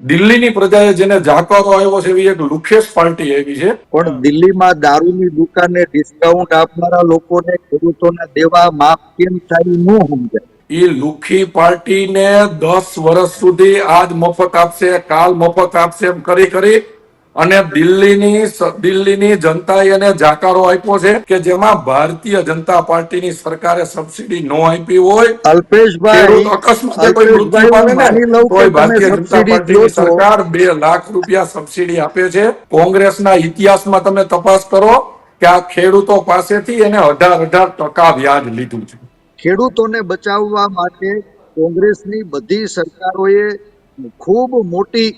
દિલ્હીની પ્રજાએ જેને જાકારો આવ્યો છે એવી એક લુખેશ પાર્ટી આવી છે. પણ દિલ્હીમાં દારૂની દુકાને ડિસ્કાઉન્ટ આપનારા લોકોને ખેડૂતોના દેવા માફ કેમ થાય ન સમજાય. એ લુખી પાર્ટીને 10 વર્ષ સુધી આજ મફત આપશે, કાલ મફત આપશે એમ કરી અને દિલ્હીની જનતાએ એને જાકારો આપ્યો છે કે જેમાં ભારતીય જનતા પાર્ટીની સરકારે સબસિડી ન આપી હોય. અલ્પેશભાઈ, ખેડૂત અકસ્માતે કોઈ મૃત્યુ પામે ને તોય ભારતીય જનતા પાર્ટીની સરકાર 2 લાખ રૂપિયા સબસિડી આપે છે. કોંગ્રેસના ઇતિહાસમાં તમે તપાસ કરો કે આ ખેડૂતો પાસેથી એને 18% વ્યાજ લીધું છે. ખેડૂતોને બચાવવા માટે કોંગ્રેસની બધી સરકારોએ ખૂબ મોટી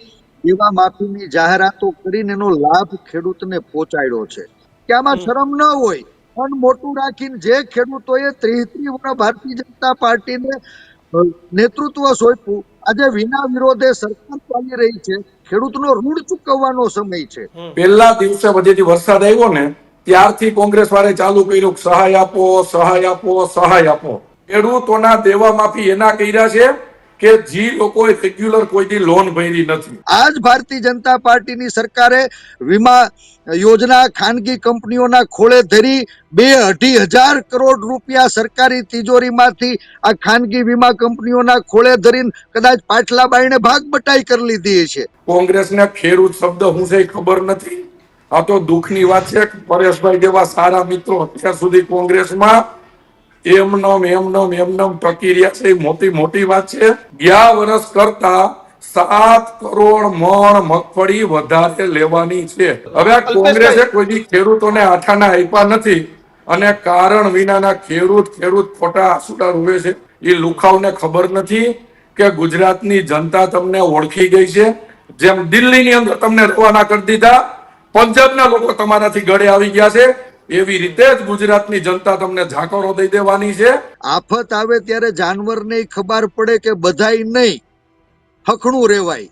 દેવા માફીની જાહેરાતો કરીને એનો લાભ ખેડૂતને પહોંચાડ્યો છે. કે આમાં શરમ ન હોય પણ મોટું રાખીને જે ખેડૂતોએ 30 વર્ષ ભારતીય જનતા પાર્ટીને નેતૃત્વ સોંપ્યું, આજે વિના વિરોધે સરકાર ચાલી રહી છે. ખેડૂતનો ઋણ ચૂકવવાનો સમય છે. પહેલા દિવસે બધેથી વરસાદ આવ્યો ને ત્યારથી કોંગ્રેસ વાળે ચાલુ કર્યું સહાય આપો, સહાય આપો, સહાય આપો. ખેડૂતોના દેવા માફી એના કર્યા છે કે જે લોકોએ રેગ્યુલર કોઈથી લોન ભરી નથી. આજ ભારતીય જનતા પાર્ટીની સરકારે વીમા યોજના ખાનગી કંપનીઓના ખોળે ધરી 2-2.5 કરોડ રૂપિયા સરકારી તિજોરીમાંથી આ ખાનગી વીમા કંપનીઓના ખોળે ધરીને કદાચ પાછલા બાઈને ભાગ બટાઈ કરી લીધી છે. કોંગ્રેસને ખેડૂત શબ્દ શું છે ખબર નથી. આ તો દુઃખની વાત છે. પરેશભાઈ જેવા સારા મિત્રો અત્યાર સુધી કોંગ્રેસમાં એમનેમ ટકી રહ્યા છે. મોટી વાત છે. ગયા વર્ષ કરતા 7 કરોડ મણ મગફળી વધારે લેવાની છે. હવે કોંગ્રેસે કોઈ ખેડૂતોને આઠાના આપ્યા નથી અને કારણ વિનાના ખેડૂત ખોટા આંસુડા રોવે છે. એ લુખાવને ખબર નથી કે ગુજરાતની જનતા તમને ઓળખી ગઈ છે. જેમ દિલ્હીની અંદર તમને રવાના કરી દીધા, પંજાબના લોકો તમારાથી ગળે આવી ગયા છે, એવી રીતે જ ગુજરાતની જનતા તમને જાકારો દઈ દેવાની છે. આફત આવે ત્યારે જાનવરને ખબર પડે કે બધાય નહીં, હખણું રહેવાય.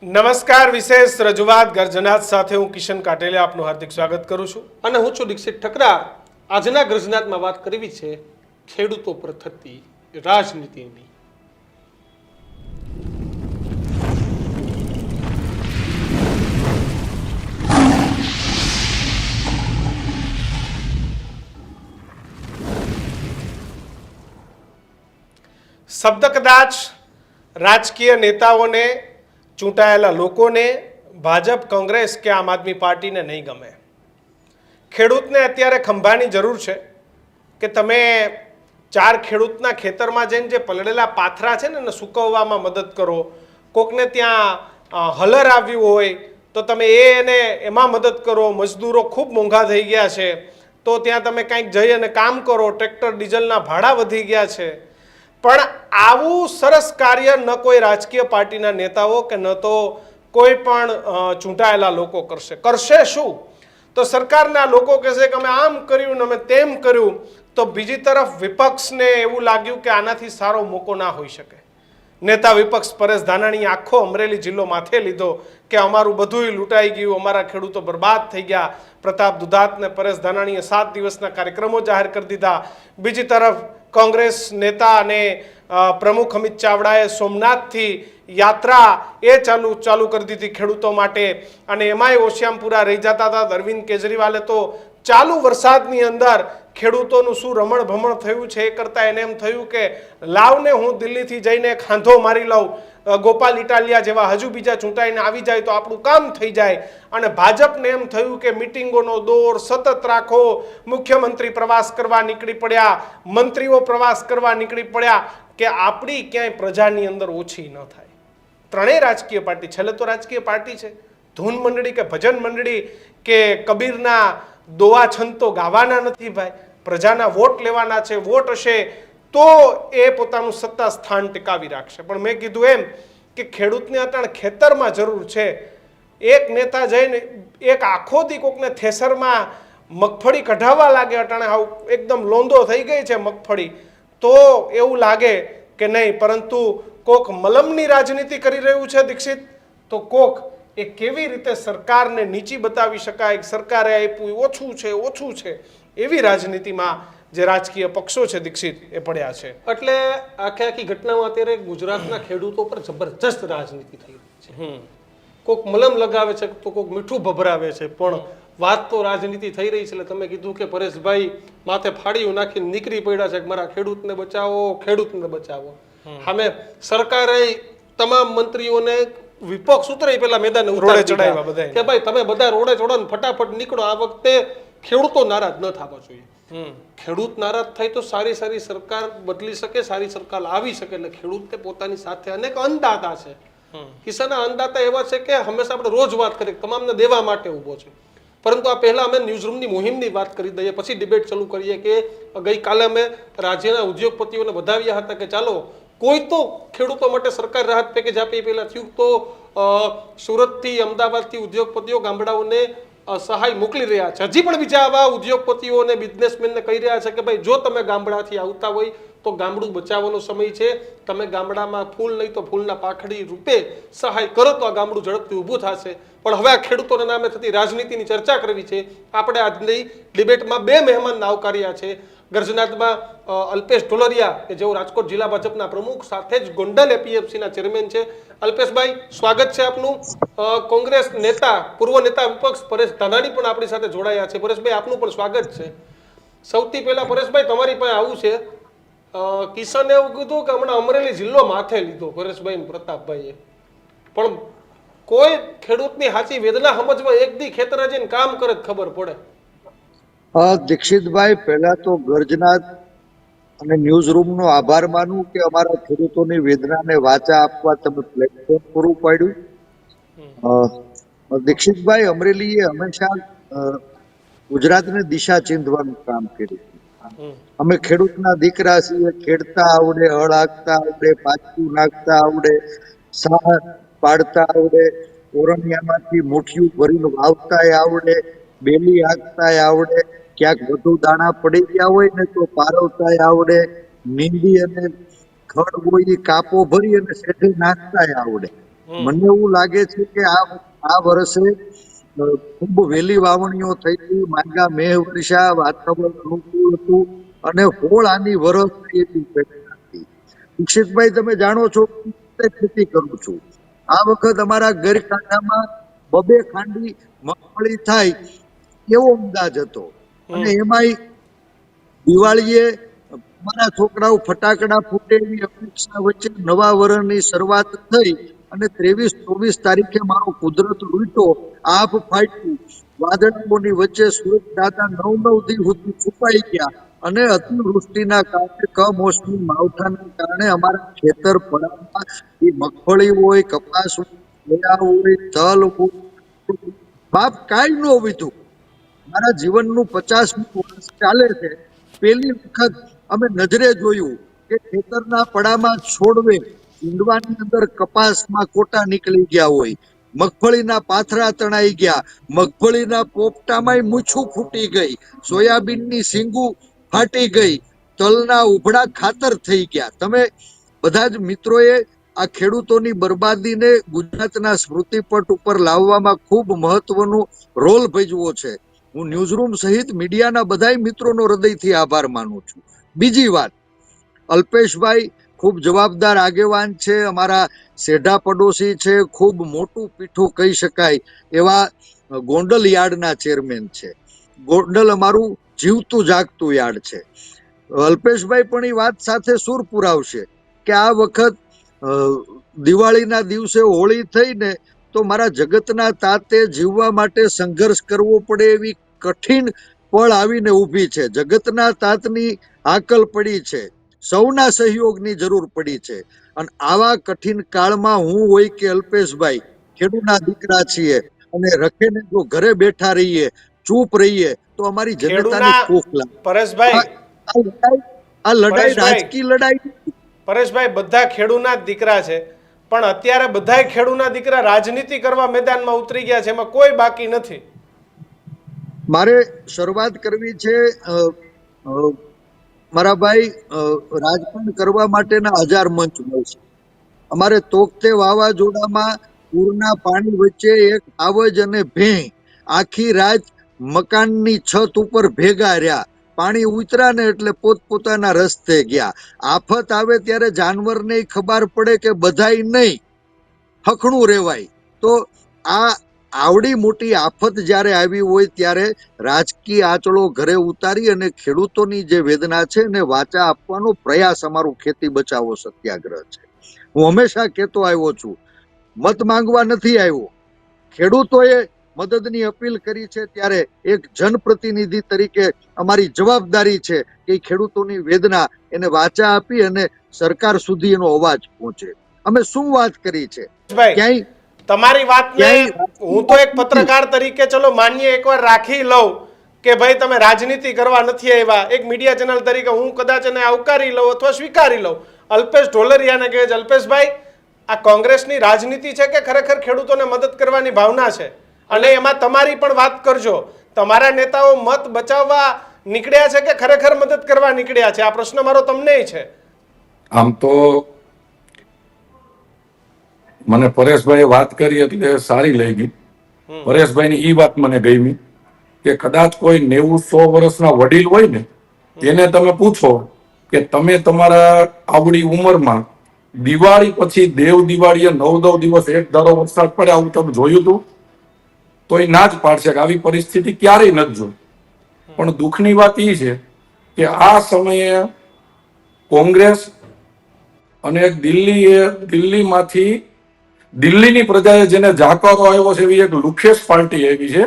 નમસ્કાર. વિશેષ રજૂઆત ગર્જનાત સાથે હું કિશન કાટેલે આપનું હાર્દિક સ્વાગત કરું છું અને હું છું દીક્ષિત ઠકરાર. આજના ગર્જનાતમાં વાત કરવી છે ખેડૂતો પર થતી રાજનીતિની. શબ્દ કદાચ રાજકીય નેતાઓને, ચૂંટાયેલા લોકોને, ભાજપ, કોંગ્રેસ કે આમ આદમી પાર્ટીને નહીં ગમે. ખેડૂતને અત્યારે ખંભાની જરૂર છે કે તમે 4 ખેડૂતના ખેતરમાં જઈને જે પલળેલા પાથરા છે ને એને સૂકવવામાં મદદ કરો. કોકને ત્યાં હલર આવ્યું હોય તો તમે એને એમાં મદદ કરો. મજદૂરો ખૂબ મોંઘા થઈ ગયા છે તો ત્યાં તમે કંઈક જઈ અને કામ કરો. ટ્રેક્ટર ડીઝલના ભાડા વધી ગયા છે. પણ આવું સરસ કાર્ય ન કોઈ રાજકીય પાર્ટીના નેતાઓ કે ન તો કોઈ પણ ચૂંટાયેલા લોકો કરશે શું? તો સરકારના લોકો કહેશે કે અમે આમ કર્યું ને અમે તેમ કર્યું. તો બીજી તરફ વિપક્ષને એવું લાગ્યું કે આનાથી સારો મોકો ના હોઈ શકે. નેતા વિપક્ષ પરેશ ધાનાણીએ આખો અમરેલી જિલ્લો માથે લીધો કે અમારું બધુંય લૂંટાઈ ગયું, અમારા ખેડૂતો બરબાદ થઈ ગયા. પ્રતાપ દુધાત ને પરેશ ધાનાણીએ 7 દિવસના કાર્યક્રમો જાહેર કરી દીધા. બીજી તરફ કોંગ્રેસ નેતા અને પ્રમુખ અમિત ચાવડાએ સોમનાથથી યાત્રા ચાલુ કરી દીધી ખેડૂતો માટે અને એમાંય ઓશિયામપુરા રહી જતા હતા. અરવિંદ કેજરીવાલે તો ચાલુ વરસાદની અંદર ખેડૂતોનું શું રમણ ભમણ થયું છે એ કરતાં એને એમ થયું કે લાવને હું દિલ્હીથી જઈને ખાંધો મારી લઉં. ગોપાલ ઇટાલિયા જેવા હજુ બીજા ચૂંટાઈને આવી જાય તો આપણું કામ થઈ જાય. અને ભાજપને એમ થયું કે મિટિંગોનો દોર સતત રાખો. મુખ્યમંત્રી પ્રવાસ કરવા નીકળી પડ્યા, મંત્રીઓ પ્રવાસ કરવા નીકળી પડ્યા કે આપણી ક્યાંય પ્રજાની અંદર ઓછી ન થાય. ત્રણેય રાજકીય પાર્ટી, છેલ્લે તો રાજકીય પાર્ટી છે, ધૂન મંડળી કે ભજન મંડળી કે કબીરના દોવા છંદ તો ગાવાના નથી ભાઈ. પ્રજાના વોટ લેવાના છે. વોટ હશે તો એ પોતાનું સત્તા સ્થાન ટીકાવી રાખશે. પણ મેં કીધું એમ કે ખેડૂતને અટાણે ખેતરમાં જરૂર છે. એક નેતા જઈને એક આખો દી કોકને થેસરમાં મગફળી કઢાવવા લાગે, અટાણે એકદમ લોંદો થઈ ગઈ છે મગફળી, તો એવું લાગે કે નહીં. પરંતુ કોક મલમની રાજનીતિ કરી રહ્યું છે દીક્ષિત, તો કોક એ કેવી રીતે સરકારને નીચી બતાવી શકાય, સરકારે આપ્યું ઓછું છે એવી રાજનીતિમાં જે રાજકીય પક્ષો છે દીક્ષિત એ પડ્યા છે. એટલે આખી ઘટનામાં અત્યારે ગુજરાતના ખેડૂતો પર જબરજસ્ત રાજનીતિ થઈ રહી છે. કોક મલમ લગાવે છે તો કોક મીઠું ભભરાવે છે, પણ વાત તો રાજનીતિ થઈ રહી છે. એટલે તમે કીધું કે પરેશભાઈ માથે ફાડીયું નાખીને નીકળી પડ્યા છે કે મારા ખેડૂતને બચાવો. સામે સરકારે તમામ મંત્રીઓને વિપક્ષ ઉતરે પેલા મેદાને રોડે ચડાવ્યા બધાય કે ભાઈ તમે બધા રોડે ચડો ને ફટાફટ નીકળો. આ વખતે ખેડૂતો નારાજ ન થવા જોઈએ. ખેડૂત નારાજ થાય તો સારી સરકાર બદલી શકે, સારી સરકાર આવી શકે. એટલે ખેડૂત પોતાની સાથે અનેક અન્નદાતા છે. કિસાનના અન્નદાતા એવા છે કે હંમેશા આપણે રોજ વાત કરીએ તમામને દેવા માટે ઊભો છે. પરંતુ આ પહેલા અમે ન્યૂઝરૂમની મુહિમની વાત કરી દઈએ, પછી ડિબેટ ચાલુ કરીએ કે ગઈકાલે અમે રાજ્યના ઉદ્યોગપતિઓને વધાવ્યા હતા કે ચાલો કોઈ તો ખેડૂતો માટે સરકાર રાહત પેકેજ આપે. પહેલા થયું તો સુરતથી અમદાવાદથી ઉદ્યોગપતિઓ ગામડાઓને સહાય મોકલી રહ્યા છે. હજી પણ બીજા આવા ઉદ્યોગપતિઓ અને બિઝનેસમેનને કહી રહ્યા છે કે ભાઈ જો તમે ગામડાથી આવતા હોય તો ગામડું બચાવવાનો સમય છે. તમે ગામડામાં ફૂલ નહીં તો ફૂલના પાખડી રૂપે સહાય કરો તો આ ગામડું ઝડપથી ઊભું થશે. પણ હવે આ ખેડૂતોના નામે થતી રાજનીતિની ચર્ચા કરવી છે. આપણે આજની ડિબેટમાં 2 મહેમાનને આવકાર્યા છે. ગર્જનાથમાં અલ્પેશ ઢોલરિયા કે જેઓ રાજકોટ જિલ્લા ભાજપના પ્રમુખ, સાથે જ ગોંડલ એપીએફસીના ચેરમેન છે. અલ્પેશભાઈ, સ્વાગત છે આપનું. કોંગ્રેસ નેતા, પૂર્વ નેતા વિપક્ષ પરેશ ધાનાણી પણ આપણી સાથે જોડાયા છે. પરેશભાઈ, આપનું પણ સ્વાગત છે. સૌથી પહેલા પરેશભાઈ તમારી પાસે આવું છે. કિશને એવું કીધું કે હમણાં અમરેલી જિલ્લો માથે લીધો પરેશભાઈ પ્રતાપભાઈએ, પણ કોઈ ખેડૂતની સાચી વેદના સમજવા એક દી ખેતરે જઈને કામ કરે ખબર પડે. દીક્ષિતભાઈ, પહેલા તો ગર્જનાથ અને ન્યૂઝ રૂમનો આભાર માનું કે અમારા ખેડૂતોની વેદનાને વાચા આપવા તમે પ્લેટફોર્મ પૂરું પાડ્યું. દીક્ષિતભાઈ, અમરેલીએ હંમેશા ગુજરાતને દિશા ચીંધવાનું કામ કર્યું. અમે ખેડૂતના દીકરા છીએ. ખેડતા આવડે, હળ હાંકતા આવડે, પાછું નાખતા આવડે, સાર પાડતા આવડે, ઓરણિયામાંથી મુઠિયું ભરીને વાવતાય આવડે, બેલી હાંકતાય આવડે, ક્યાંક વધુ દાણા પડી ગયા હોય ને તો પારવતાય આવડે, નીંદી અને ખડ હોય એ કાપો ભરી અને શેઠે નાખતાય આવડે. મને એવું લાગે છે કે આ વર્ષે ખૂબ વહેલી વાવણીઓ થઈ હતી. માંગા મેહ વર્ષા, વાતાવરણ અનુકૂળ હતું અને હોળ આની વરસ થઈ હતી. દીક્ષિતભાઈ, તમે જાણો છો ખેતી કરું છું. આ વખત અમારા ગરકાંઠામાં 2 ખાંડી મગફળી થાય એવો અંદાજ હતો. અને એમાંય દિવાળીએ અમારા છોકરાઓ ફટાકડા ફૂટે એવી અપેક્ષા વચ્ચે નવા વર્ષની શરૂઆત થઈ અને 23-24 તારીખે મારો કુદરત લૂંટ્યો, આભ ફાટ્યું. વાદળાઓની વચ્ચે સૂરજ દાદા 9 દી સુધી છુપાઈ ગયા અને અતિવૃષ્ટિના કારણે, કમોસમી માવઠાના કારણે અમારા ખેતર પડામાં એ મગફળી હોય, કપાસ હોય, હોય, તલ હોય, બાપ કાંઈ ન વીધું. મારા જીવનનું 50મું વર્ષ ચાલે છે. પહેલી વખત અમે નજરે જોયું કે ખેતરના પડામાં છોડવે ઊંડવાની અંદર કપાસમાં કોટા નીકળી ગયા હોય, મગફળીના પાથરા તણાઈ ગયા, મગફળીના પોપટામાંય મૂછું ફૂટી ગઈ, સોયાબીનની સીંગું ફાટી ગઈ, તલના ઉભડા ખાતર થઈ ગયા. તમે બધા જ મિત્રોએ આ ખેડૂતોની બરબાદીને ગુજરાતના સ્મૃતિપટ ઉપર લાવવામાં ખૂબ મહત્વનો રોલ ભજવો છે. હું ન્યૂઝરૂમ સહિત મીડિયાના બધાય મિત્રોનો હૃદયથી આભાર માનું છું. બીજી વાત, અલ્પેશભાઈ ખૂબ જવાબદાર આગેવાન છે, અમારા સેઢા પડોશી છે, ખૂબ મોટું પીઠું કહી શકાય એવા ગોંડલ યાર્ડના ચેરમેન છે. ગોંડલ અમારું જીવતું જાગતું યાર્ડ છે. અલ્પેશભાઈ પણ એ વાત સાથે સુર પુરાવશે કે આ વખત દિવાળીના દિવસે હોળી થઈને તો મારા જગતના તાતે જીવવા માટે સંઘર્ષ કરવો પડે એવી કઠિન પળ આવીને ઊભી છે. જગતના તાતની હાકલ પડી છે, સૌના સહયોગની જરૂર પડી છે. અને આવા કઠિન કાળમાં હું હોય કે અલ્પેશભાઈ ખેડૂતના દીકરા છીએ અને રખેને જો ઘરે બેઠા રહીએ, ચૂપ રહીએ તો અમારી જનતાની ભૂખ લાગે. પરેશભાઈ, આ લડાઈ રાજકીય લડાઈ. પરેશભાઈ, બધા ખેડૂતના જ દીકરા છે, પણ અત્યારે બધાય ખેડૂતના દીકરા રાજનીતિ કરવા મેદાનમાં ઉતરી ગયા છે, એમાં કોઈ બાકી નથી. મારે શરૂઆત કરવી છે. મારા ભાઈ, રાજકારણ કરવા માટેના 1000 મંચ મળશે. અમારે તોકતે વાવાઝોડામાં પૂરના પાણી વચ્ચે એક આવજ અને ભેં આખી રાત મકાનની છત ઉપર ભેગા રહ્યા. પાણી ઉતર્યા ને એટલે પોતપોતાના રસ્તે ગયા. આફત આવે ત્યારે જાનવરને ખબર પડે કે બધાય નહીં, હખણું રહેવાય. તો આ આવડી મોટી આફત જ્યારે આવી હોય ત્યારે રાજકીય આંચળો ઘરે ઉતારી અને ખેડૂતોની જે વેદના છે એને વાચા આપવાનો પ્રયાસ અમારું ખેતી બચાવો સત્યાગ્રહ છે. હું હંમેશા કહેતો આવ્યો છું, મત માંગવા નથી આવ્યો. ખેડૂતોએ મદદની અપીલ કરી છે ત્યારે એક જનપ્રતિનિધિ તરીકે અમારી જવાબદારી છે કે ખેડૂતોની વેદના એને વાચા આપી અને સરકાર સુધી એનો અવાજ પહોંચે. અમે શું વાત કરી છે? ભાઈ, ક્યાંય તમારી વાતને હું તો એક પત્રકાર તરીકે ચલો માન્ય એકવાર રાખી લઉં કે ભાઈ તમે રાજનીતિ કરવા નથી આવ્યા. એક મીડિયા ચેનલ તરીકે હું કદાચ એને આવકારી લઉં અથવા સ્વીકારી લઉં. અલ્પેશ ઢોલરિયાને કહે છે, અલ્પેશભાઈ આ કોંગ્રેસની રાજનીતિ છે કે ખરેખર ખેડૂતોને મદદ કરવાની ભાવના છે? અને એમાં તમારી પણ વાત કરજો, તમારા નેતાઓ મત બચાવવા નીકળ્યા છે કે ખરેખર મદદ કરવા નીકળ્યા છે? આ પ્રશ્ન મારો તમને છે. આમ તો મને પરેશભાઈએ વાત કરી એટલે સારી લાગી. પરેશભાઈની ઈ વાત મને ગમી કે કદાચ કોઈ 90-100 વર્ષના વડીલ હોય ને એને તમે પૂછો કે તમે તમારા આવડી ઉંમરમાં દિવાળી પછી દેવ દિવાળીએ 9-9 દિવસ એક ધારો વરસાદ પડે આવું તમે જોયું હતું? તો એ ના જ પાડશે કે આવી પરિસ્થિતિ ક્યારેય નથી જોઈ. પણ દુઃખની વાત એ છે કે આ સમયે કોંગ્રેસ અને દિલ્હીમાંથી દિલ્હીની પ્રજાએ જેને જાકારો આવ્યો છે એવી એક લુખેશ પાર્ટી આવી છે.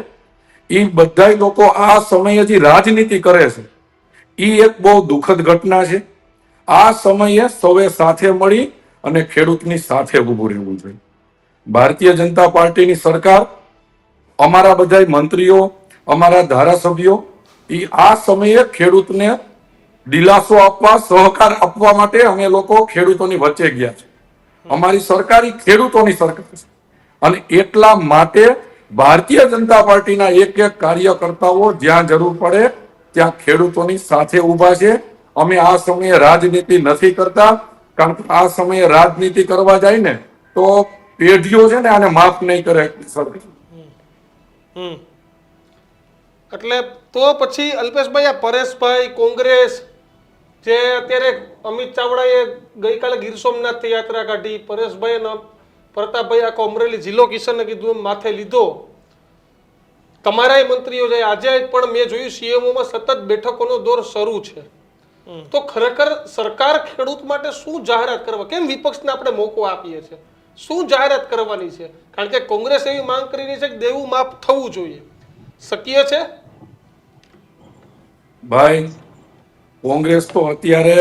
એ બધા લોકો આ સમયે જે રાજનીતિ કરે છે એ એક બહુ દુઃખદ ઘટના છે. આ સમયે સૌએ સાથે મળી અને ખેડૂતની સાથે ઊભું રહેવું જોઈએ. ભારતીય જનતા પાર્ટીની સરકાર, અમારા બધા મંત્રીઓ, અમારા ધારાસભ્યો એ આ સમયે ખેડૂતને દિલાસો આપવા, સહકાર આપવા માટે અમે લોકો ખેડૂતોની વચ્ચે ગયા છે. અમારી સરકાર ઈ ખેડૂતોની સરકાર છે અને એટલા માટે ભારતીય જનતા પાર્ટીના એક કાર્યકર્તાઓ જ્યાં જરૂર પડે ત્યાં ખેડૂતોની સાથે ઊભા છે. અમે આ સમયે રાજનીતિ નથી કરતા, કારણ કે આ સમયે રાજનીતિ કરવા જાય ને તો પેઢીઓ છે ને આને માફ નહીં કરે. એટલે તો પછી અલ્પેશભાઈ આ પરેશભાઈ કોંગ્રેસ જે અત્યારે અમિત ચાવડાએ ગઈકાલે ગીર સોમનાથ યાત્રા કાઢી, પરેશભાઈ અને પ્રતાપભાઈ આખો અમરેલી જિલ્લો કિશનને કીધું એમ માથે લીધો, તમારા મંત્રીઓ જાય, આજે પણ મેં જોયું સીએમઓમાં સતત બેઠકોનો દોર શરૂ છે. તો ખરેખર સરકાર ખેડૂત માટે શું જાહેરાત કરવા, કેમ વિપક્ષને આપણે મોકો આપીએ છીએ, શું જાહેરાત કરવાની છે? કારણ કે કોંગ્રેસ એવી માંગ કરી રહી છે કે દેવું માફ થવું જોઈએ. શક્ય છે? ભાઈ, કોંગ્રેસ તો અત્યારે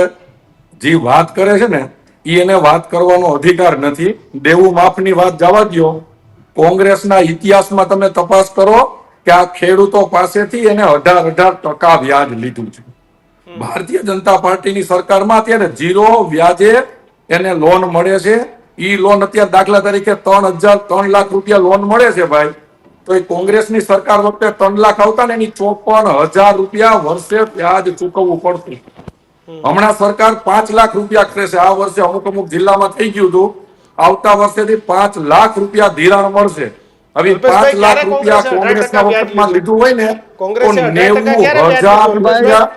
જે વાત કરે છે ને એને વાત કરવાનો અધિકાર નથી. દેવું માફની વાત જવા દો. કોંગ્રેસના ઇતિહાસમાં તમે તપાસ કરો કે આ ખેડૂતો પાસેથી એને 18% વ્યાજ લીધું છે. ભારતીય જનતા પાર્ટીની સરકારમાં અત્યારે 0 વ્યાજે એને લોન મળે છે. ઈ લોન અત્યારે દાખલા તરીકે 3 લાખ રૂપિયા લોન મળે છે ભાઈ. તો એ કોંગ્રેસની સરકાર વખતે 3 લાખ આવતા ને એની 54,000 રૂપિયા વર્ષે વ્યાજ ચૂકવવું પડતું. હમણાં સરકાર 5 લાખ રૂપિયા કરે છે. આ વર્ષે અમુક જિલ્લામાં થઈ ગયું હતું, આવતા વર્ષેથી 5 લાખ રૂપિયા ધિરાણ મળશે. હવે 5 લાખ રૂપિયા કોંગ્રેસના વખતમાં લીધું હોય ને તો 90,000 રૂપિયા.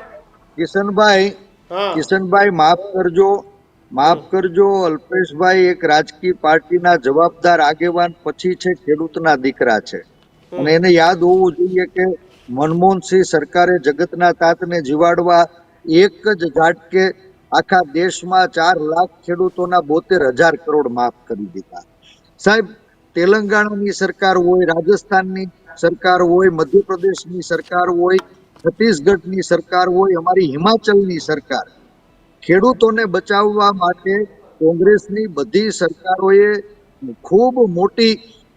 કિશનભાઈ માફ કરજો અલ્પેશભાઈ એક રાજકીય પાર્ટીના જવાબદાર આગેવાન પછી છે, ખેડૂતના દીકરા છે અને એને યાદ હોવું જોઈએ કે મનમોહનસિંહ સરકારે જગતના તાતને જીવાડવા એક જ ઝાટકે આખા દેશમાં 4 લાખ ખેડૂતોના 72,000 કરોડ માફ કરી દીધા. સાહેબ, તેલંગાણાની સરકાર હોય, રાજસ્થાનની સરકાર હોય, મધ્યપ્રદેશની સરકાર હોય, છત્તીસગઢની સરકાર હોય, અમારી હિમાચલની સરકાર, ખેડૂતોને બચાવવા માટે કોંગ્રેસની બધી સરકારોએ ખૂબ મોટી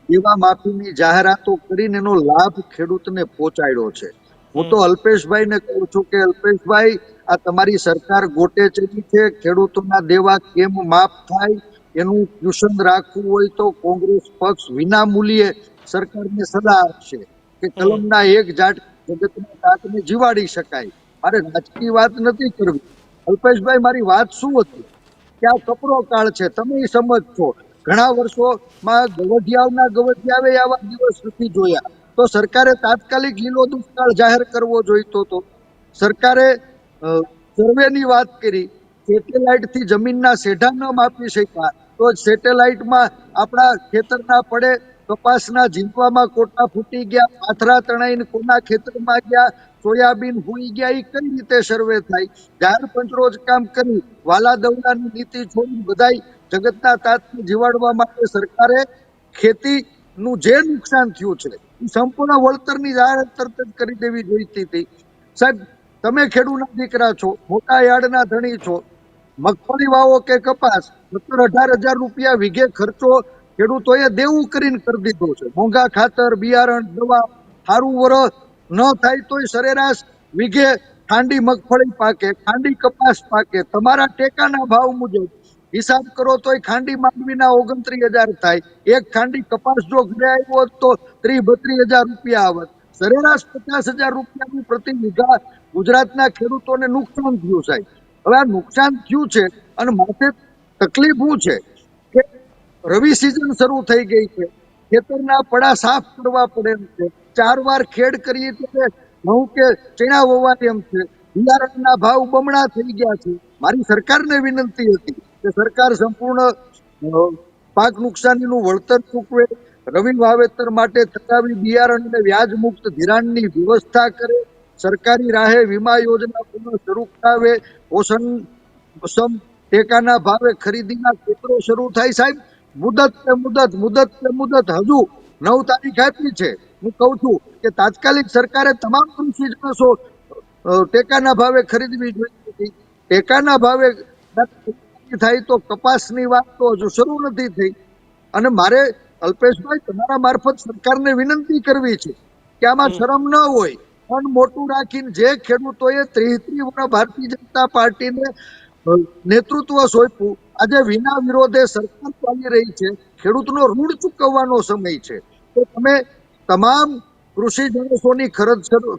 દેવા માફીની જાહેરાતો કરીને એનો લાભ ખેડૂતને પહોંચાડ્યો છે. હું તો અલ્પેશભાઈને કહું છું કે અલ્પેશભાઈ, આ તમારી સરકાર ગોટે ચડી છે. ખેડૂતોના દેવા કેમ માફ થાય એનું ટ્યુશન રાખવું હોય તો કોંગ્રેસ પક્ષ વિના મૂલ્યે સરકારને સલાહ આપશે કે કલમના એક ઝાડ જગતના તાતને જીવાડી શકાય. મારે રાજકીય વાત નથી કરવી. અલ્પેશભાઈ, મારી વાત શું હતી કે આ કપરો કાળ છે, તમે સમજશો. ઘણા વર્ષોમાં ગવઢિયાવે આવા દિવસ નથી જોયા. તો સરકારે તાત્કાલિક લીલો દુષ્કાળ જાહેર કરવો જોઈતો હતો. સરકારે સર્વેની વાત કરી, સેટેલાઇટ થી જમીનના સેઢા ન માપી શક્યા તો સેટેલાઇટમાં આપણા ખેતરના પડે કપાસના ઝીંકવામાં કોટા ફૂટી ગયા, પાથરા તણાઈને કોના ખેતરમાં ગયા, સોયાબીન હુઈ ગયા, એ કઈ રીતે સર્વે થાય? જાહેર પંચરોજ કામ કરી વાલા દવલાની નીતિ છોડી બધાય જગતના તાતને જીવાડવા માટે સરકારે ખેતીનું જે નુકસાન થયું છે એ સંપૂર્ણ વળતરની જાહેરાત તરત જ કરી દેવી જોઈતી હતી. સાહેબ, તમે ખેડૂતના દીકરા છો, મોટા યાર્ડના ધણી છો, મગફળી વાવો કે કપાસ, 17-18 હજાર રૂપિયા વીઘે ખર્ચો ખેડૂતોએ દેવું કરીને કરી દીધો છે. મોંઘા ખાતર, બિયારણ, દવા, સારું વરસ ન થાય તોય સરેરાશ વીઘે ખાંડી મગફળી પાકે, ખાંડી કપાસ પાકે. તમારા ટેકાના ભાવ મુજબ હિસાબ કરો તોય ખાંડી માંડવીના 29,000 થાય. એક ખાંડી કપાસ જો ઘરે આવ્યો હોત તો 30-32 હજાર રૂપિયા આવત. સરેરાશ 50,000 રૂપિયાનું પ્રતિ વીઘા ગુજરાતના ખેડૂતોને નુકસાન થયું સાહેબ. હવે આ નુકસાન થયું છે અને માથે તકલીફ શું છે કે રવિ સિઝન શરૂ થઈ ગઈ છે, ખેતરના પડા સાફ કરવા પડે એમ છે, 4 વાર ખેડ કરીએ ત્યારે ઘઉં કે ચણા વવાય એમ છે, બિયારણના ભાવ બમણા થઈ ગયા છે. મારી સરકારને વિનંતી હતી કે સરકાર સંપૂર્ણ પાક નુકસાનીનું વળતર ચૂકવે, રવિ વાવેતર માટે તકાવી બિયારણ અને વ્યાજ મુક્ત ધિરાણની વ્યવસ્થા કરે, સરકારી રાહે વીમા યોજના પુનઃ શરૂ કરાવે, પોષણ ટેકાના ભાવે ખરીદીના ક્ષેત્રો શરૂ થાય. સાહેબ, મુદત હજુ 9 તારીખ આપી છે. હું કહું છું કે તાત્કાલિક સરકારે તમામ કૃષિ જણસો ટેકાના ભાવે ખરીદવી જોઈએ હતી. ટેકાના ભાવે થાય તો કપાસની વાત તો હજુ શરૂ નથી થઈ. અને મારે અલ્પેશભાઈ તમારા મારફત સરકારને વિનંતી કરવી છે કે આમાં શરમ ન હોય, પણ મોટું રાખીને જે ખેડૂતોએ 30 વર્ષ ભારતીય જનતા પાર્ટીને નેતૃત્વ સોંપ્યું, આજે વિના વિરોધે સરકાર ચાલી રહી છે, ખેડૂતનો ઋણ ચૂકવવાનો સમય છે. તો તમે તમામ કૃષિ જણસોની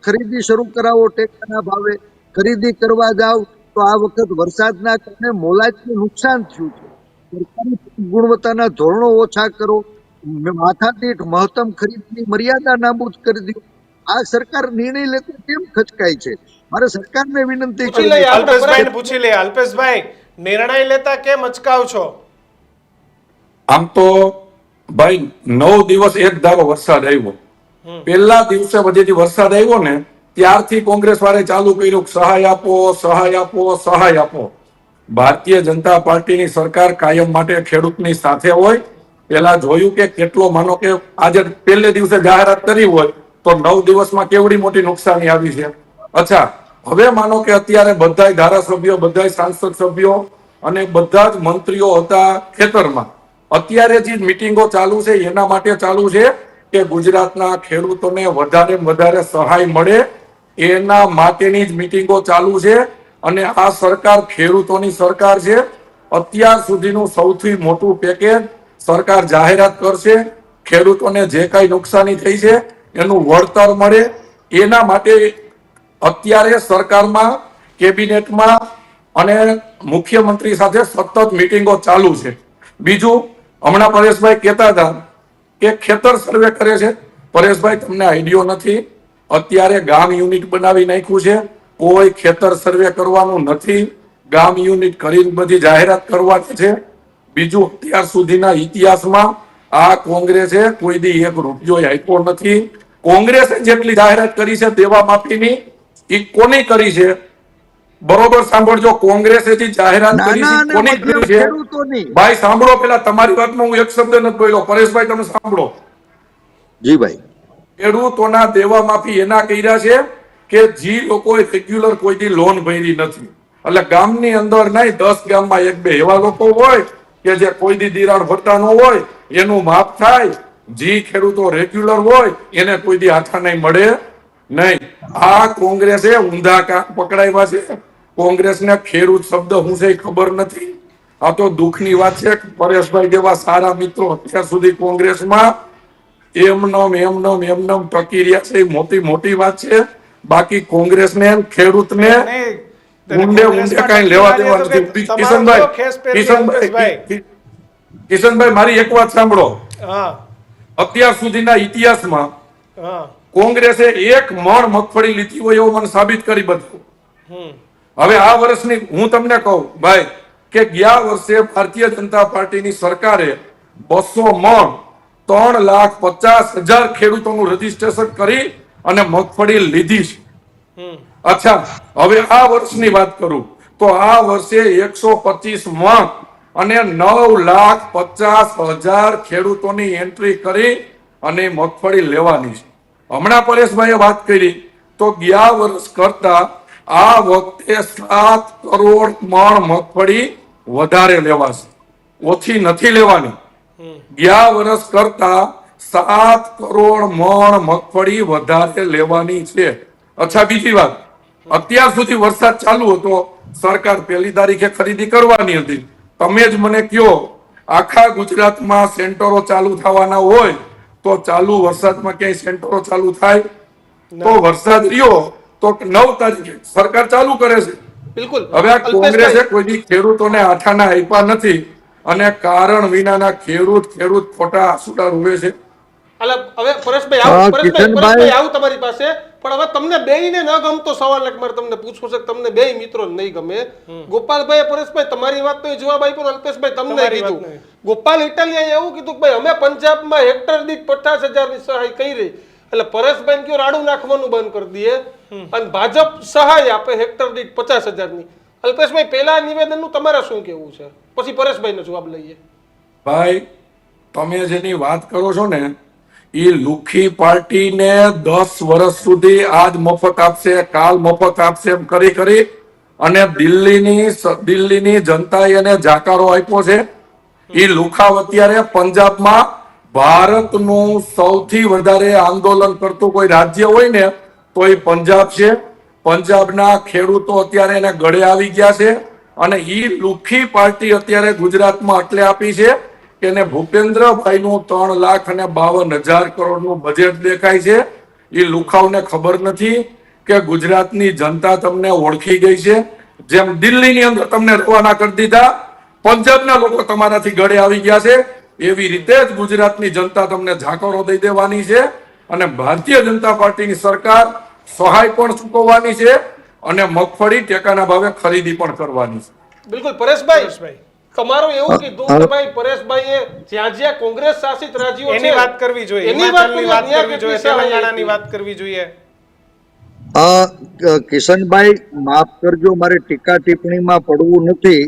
ખરીદી શરૂ કરાવો, ટેકાના ભાવે ખરીદી કરવા જાવ તો આ વખત વરસાદના કારણે મોલાજનું નુકસાન થયું છે. સરકારી ગુણવત્તાના ધોરણો ઓછા કરો, માથાદીઠ મહત્તમ ખરીદની મર્યાદા નાબૂદ કરી દો. આ સરકાર નિર્ણય લેતા કેમ ખચકાય છે? મારે સરકારને વિનંતી પૂછી લઈએ, અલ્પેશભાઈને પૂછી લે. અલ્પેશભાઈ, નિર્ણય લેતા કેમ અચકાવ છો? આમ તો ભાઈ 9 દિવસ એક ધારો વરસાદ આવ્યો. પહેલા દિવસે બધેથી વરસાદ આવ્યો ને ત્યારથી કોંગ્રેસ વાળે ચાલુ કર્યું સહાય આપો, સહાય આપો, સહાય આપો. ભારતીય જનતા પાર્ટીની સરકાર કાયમ માટે ખેડૂતની સાથે હોય. પેલા જોયું કે કેટલો, માનો કે આજે પહેલે દિવસે જાહેરાત કરી હોય તો 9 દિવસમાં કેવડી મોટી નુકસાની આવી છે. અચ્છા, હવે માનો કે અત્યારે બધા ધારાસભ્યો, બધા સાંસદ સભ્યો અને બધા જ મંત્રીઓ હતા ખેતરમાં. અત્યારે જે મિટિંગો ચાલુ છે એના માટે ચાલુ છે કે ગુજરાતના ખેડૂતોને વધારે સહાય મળે, એના માટેની જ મિટિંગો ચાલુ છે. અને આ સરકાર ખેડૂતોની સરકાર છે. અત્યાર સુધીનું સૌથી મોટું પેકેજ સરકાર જાહેરાત કરશે. ખેડૂતોને જે કઈ નુકસાની થઈ છે એનું વળતર મળે, એના માટે અત્યારે સરકારમાં, કેબિનેટમાં અને મુખ્યમંત્રી સાથે સતત મિટિંગો ચાલુ છે. બીજું, હમણાં પરેશભાઈ કહેતા હતા કે ખેતર સર્વે કરે છે. પરેશભાઈ, તમને આઈડિયો નથી, અત્યારે ગામ યુનિટ બનાવી નાખ્યું છે. કોઈ ખેતર સર્વે કરવાનું નથી, ગામ યુનિટ કરીને બધી જાહેરાત કરવાની છે. બીજું, અત્યાર સુધીના ઇતિહાસમાં આ કોંગ્રેસે કોઈ દી 1 રૂપિયો આપ્યો નથી. કોંગ્રેસે જેટલી જાહેરાત કરી છે દેવા માફીની, એ કોની કરી છે? બરોબર સાંભળજો, કોંગ્રેસે જે જાહેરાત કરી છે કોની કરી છે? ભાઈ સાંભળો, પેલા તમારી વાતમાં હું એક શબ્દ નથી બોલ્યો. પરેશભાઈ, તમે સાંભળો. જી ભાઈ. ખેડૂતોના દેવા માફી એના કર્યા છે કે જે લોકોએ રેગ્યુલર કોઈ દી લોન ભરી નથી. એટલે ગામની અંદર નહીં, 10 ગામમાં 1-2 એવા લોકો હોય કે જે કોઈ દી ધિરાણ ભરતા ન હોય, એનું માફ થાય. જે ખેડૂતો રેગ્યુલર હોય એને કોઈ દી આઠા નહીં મળે નહીં. આ કોંગ્રેસે ઊંધા કામ પકડાવ્યા છે. કોંગ્રેસને ખેડૂત શબ્દ હું છે ખબર નથી. આ તો દુઃખની વાત છે. પરેશભાઈ જેવા સારા મિત્રો અત્યાર સુધી કોંગ્રેસમાં એમનેમ ટકી રહ્યા છે, એ મોટી વાત છે. બાકી કોંગ્રેસને, ખેડૂતને ઊંડે કઈ લેવા દેવા નથી. કિશનભાઈ, કિશનભાઈ મારી એક વાત સાંભળો, હા અત્યાર સુધીના ઇતિહાસમાં હા કોંગ્રેસે 1 મણ મગફળી લીધી હોય એવું મને સાબિત કરી બતાવો. હમ હવે આ વર્ષની હું તમને કહું ભાઈ કે ગયા વર્ષે ભારતીય જનતા પાર્ટીની સરકારે 200 મણ 3,50,000 ખેડૂતોનું રજીસ્ટ્રેશન કરી અને મગફળી લીધી છે. હમ અચ્છા, હવે આ વર્ષની વાત કરું તો આ વર્ષે 125 મણ અને 9,50,000 ખેડૂતોની એન્ટ્રી કરી અને મગફળી લેવાની છે. હમણાં પરેશભાઈએ વાત કરી તો ગયા વર્ષ કરતા આ વખતે 7 કરોડ મણ મગફળી વધારે લેવાશે, ઓછી નથી લેવાની. ગયા વર્ષ કરતા 7 કરોડ મણ મગફળી વધારે લેવાની છે. અચ્છા, બીજી વાત, અત્યાર સુધી વરસાદ ચાલુ હતો, સરકાર 1 તારીખે ખરીદી કરવાની હતી. તમે જ મને કયો, આખા ગુજરાતમાં સેન્ટરો ચાલુ થવાના હોય તો ચાલુ વરસાદમાં ક્યાંય સેન્ટરો ચાલુ થાય? તો વરસાદ રહ્યો તો 9 તારીખે સરકાર ચાલુ કરે છે. બિલકુલ હવે આ કોંગ્રેસે કોઈ દી ખેડૂતોને આઠાના આપ્યા નથી અને કારણ વિનાના ખેડૂત ખોટા આંસુડા રોવે છે. હવે પરેશભાઈ હા, આવું કિશનભાઈ. આવું તમારી પાસે, પણ હવે તમને બેયને ન ગમતો સવાલ એક મારે તમને પૂછવું છે કે તમને બેય મિત્રો નહીં ગમે. ગોપાલભાઈ પરેશભાઈ તમારી વાતનો જવાબ આપ્યો, અલ્પેશભાઈ તમને તમારી કીધું. વાતનો. ગોપાલ ઇટાલિયાએ એવું કીધું કે ભાઈ અમે પંજાબમાં હેક્ટર દીઠ 50,000 ની સહાય કરી, એટલે પરેશભાઈ કયો રાડું નાખવાનું બંધ કરી દઈએ અને ભાજપ સહાય આપે હેક્ટર દીઠ 50,000 ની. અલ્પેશભાઈ પહેલા નિવેદનનું તમારે શું કેવું છે, પછી પરેશભાઈનો જવાબ લઈએ. ભાઈ, તમે જેની વાત કરો છો ને એ લુખી પાર્ટીને 10 વર્ષ સુધી આજ મફત આપશે, કાલ મફત આપશે એમ કરી અને દિલ્હીની જનતાએ એને જાકારો આપ્યો છે. એ લુખાવ અત્યારે પંજાબમાં ભારતનું સૌથી વધારે આંદોલન કરતું કોઈ રાજ્ય હોય ને તો એ પંજાબ છે. પંજાબના ખેડૂતો અત્યારે એને ગળે આવી ગયા છે અને એ લુખી પાર્ટી અત્યારે ગુજરાતમાં એટલે આપી છે કે એને ભૂપેન્દ્રભાઈનું 3,52,000 કરોડનું બજેટ દેખાય છે. એ લુખાવને ખબર નથી કે ગુજરાતની જનતા તમને ઓળખી ગઈ છે. જેમ દિલ્હીની અંદર તમને રવાના કરી દીધા, પંજાબના લોકો તમારાથી ગળે આવી ગયા છે, એવી રીતે જ ગુજરાતની જનતા તમને ઝાકરો દઈ દેવાની છે અને ભારતીય જનતા પાર્ટીની સરકાર સહાય પણ ચૂકવવાની છે અને મગફળી ટેકાના ભાવે ખરીદી પણ કરવાની છે. બિલકુલ પરેશભાઈ, પરેશભાઈ. તમારું એવું કીધું કે ભાઈ પરેશભાઈએ જ્યાં કોંગ્રેસ શાસિત રાજ્યો છે એની વાત કરવી જોઈએ, એની વાત હિમાચલની વાત ત્યાં કરવી જોઈએ, કેટલી સહાય તેલંગાણાની આપી? વાત કરવી જોઈએ. કિશનભાઈ, માફ કરજો, મારે ટીકા ટિપ્પણીમાં પડવું નથી,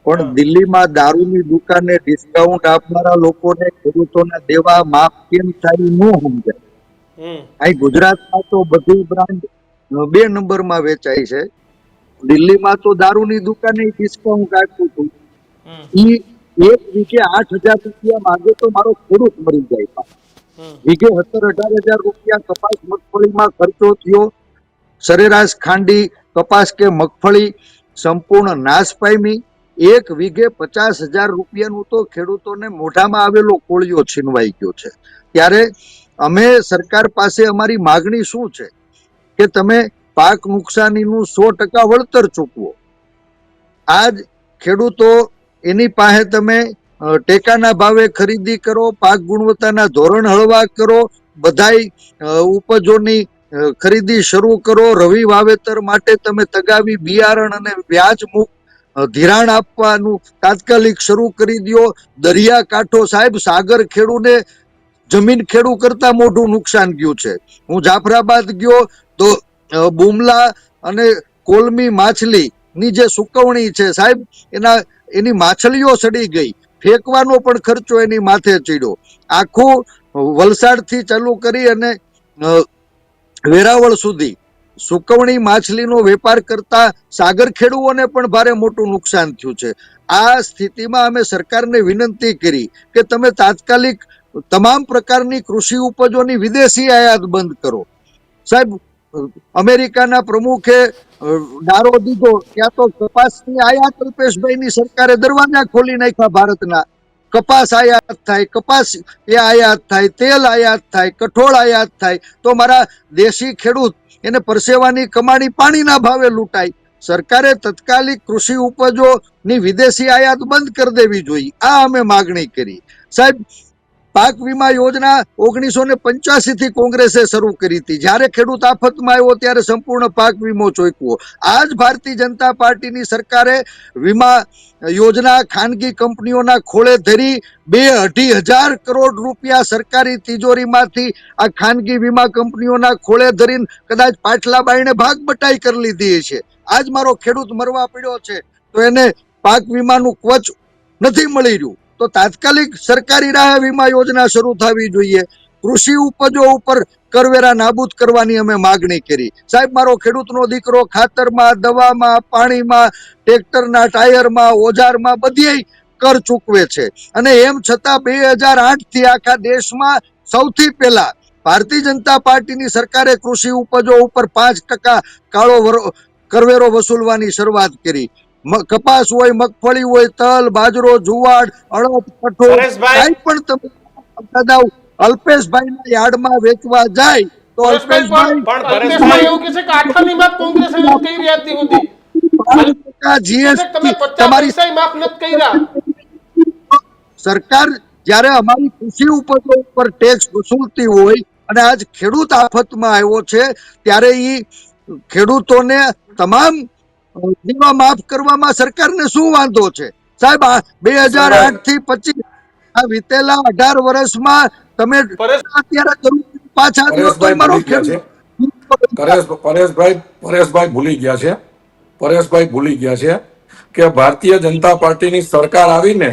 પણ દિલ્હીમાં દારૂની દુકાને ડિસ્કાઉન્ટ આપનારા લોકોને ખેડૂતોના દેવા માફ કેમ થાય ન સમજાય. અહીં ગુજરાતમાં તો બધી બ્રાન્ડ 2 નંબરમાં વેચાય છે. દિલ્હીમાં તો દારૂની દુકાને ડિસ્કાઉન્ટ આપ્યું હતું. ઈ 1 વીઘે 8,000 રૂપિયા માંગે તો મારો ખેડૂત મરી જાય. વીઘે 17,000-18,000 રૂપિયા કપાસ મગફળીમાં ખર્ચો થયો. સરેરાશ ખાંડી કપાસ કે મગફળી સંપૂર્ણ નાશ પામી. 1 વીઘે 50,000 રૂપિયાનું તો ખેડૂતોને મોઢામાં આવેલો કોળિયો છીનવાઈ ગયો છે. ત્યારે અમે સરકાર પાસે અમારી માગણી શું છે કે તમે પાક નુકસાનીનું 100% વળતર ચૂકવો. આજ ખેડૂતો એની પાસે તમે ટેકાના ભાવે ખરીદી કરો, પાક ગુણવત્તાના ધોરણ હળવા કરો, બધાય ઉપજોની ખરીદી શરૂ કરો. રવિ વાવેતર માટે તમે તગાવી બિયારણ અને વ્યાજ મુક્ત ધિરાણ આપવાનું તાત્કાલિક શરૂ કરી દો. દરિયાકાંઠો સાહેબ, સાગર ખેડૂને જમીન ખેડૂ કરતા મોટું નુકસાન ગયું છે. હું જાફરાબાદ ગયો તો બુમલા અને કોલમી માછલી ની જે સુકવણી છે સાહેબ, એની માછલીઓ સડી ગઈ, ફેંકવાનો પણ ખર્ચો એની માથે ચડ્યો. આખું વલસાડથી ચાલુ કરી અને વેરાવળ સુધી સુકવણી માછલીનો વેપાર કરતા સાગર ખેડૂઓને પણ ભારે મોટું નુકસાન થયું છે. આ સ્થિતિમાં અમે સરકારને વિનંતી કરી કે તમે તાત્કાલિક તમામ પ્રકારની કૃષિ ઉપજોની વિદેશી આયાત બંધ કરો. સાહેબ, અમેરિકાના પ્રમુખે નારો દીધો, ત્યાં તો કપાસની આયાત અલ્પેશભાઈની સરકારે દરવાજા ખોલી નાખ્યા. ભારતના કપાસ આયાત થાય, કપાસ એ આયાત થાય, તેલ આયાત થાય, કઠોળ આયાત થાય, તો મારા દેશી ખેડૂત એને પરસેવાની કમાણી પાણીના ભાવે લૂંટાય. સરકારે તત્કાલિક કૃષિ ઉપજોની વિદેશી આયાત બંધ કરી દેવી જોઈએ. આ અમે માગણી કરી. સાહેબ, પાક વીમા યોજના 1985 થી કોંગ્રેસે શરૂ કરી હતી. જ્યારે ખેડૂત આફતમાં આવ્યો ત્યારે સંપૂર્ણ પાક વીમો ચોખ્યો. આજ ભારતીય જનતા પાર્ટીની સરકારે વીમા યોજના ખાનગી કંપનીઓના ખોળે ધરી 2-2.5 હજાર કરોડ રૂપિયા સરકારી તિજોરીમાંથી આ ખાનગી વીમા કંપનીઓના ખોળે ધરીને કદાચ પાછલા બાયણે ભાગ બટાઈ કરી લીધી છે. આજ મારો ખેડૂત મરવા પડ્યો છે તો એને પાક વીમાનું કવચ નથી મળી રહ્યું. તો તાત્કાલિક સરકારી રાહે વીમા યોજના શરૂ થવી જોઈએ. કૃષિ ઉપજો ઉપર કરવેરા નાબૂદ કરવાની અમે માગણી કરી. સાહેબ, મારો ખેડૂતનો દીકરો ખાતરમાં, દવામાં, પાણીમાં, ટ્રેક્ટરના ટાયરમાં, ઓજારમાં બધે કર ચૂકવે છે. અને એમ છતાં 2008 થી આખા દેશમાં સૌથી પહેલા ભારતીય જનતા પાર્ટીની સરકારે કૃષિ ઉપજો ઉપર 5% કાળો કરવેરો વસૂલવાની શરૂઆત કરી. કપાસ હોય, મગફળી હોય, તલ, બાજરો, જુવાર, અડદ, કઠોળ, પરેશભાઈ. કાંઈ પણ તમે અલ્પેશભાઈના યાર્ડમાં વેચવા જાય તો પરેશભાઈ, અલ્પેશભાઈ અલ્પેશભાઈ એવું કહે છે કે આઠાની વાત કોંગ્રેસે કઈ રહ્યા હતી સુધી 5% તમે GST 50 તમારી પૈસા માફ નથી કર્યા. સરકાર જ્યારે અમારી કૃષિ ઉપજો ઉપર ટેક્સ વસૂલતી હોય અને આજ ખેડૂત આફતમાં આવ્યો છે ત્યારે ઈ ખેડૂતોને તમામ વીમા માફ કરવામાં સરકારને શું વાંધો છે? સાહેબ, 2008 થી 25 આ વીતેલા 18 વર્ષમાં તમે અત્યારે પાછા દો તો મારો ખેડૂત પરેશભાઈ ભૂલી ગયા છે. પરેશભાઈ ભૂલી ગયા છે કે ભારતીય જનતા પાર્ટીની સરકાર આવીને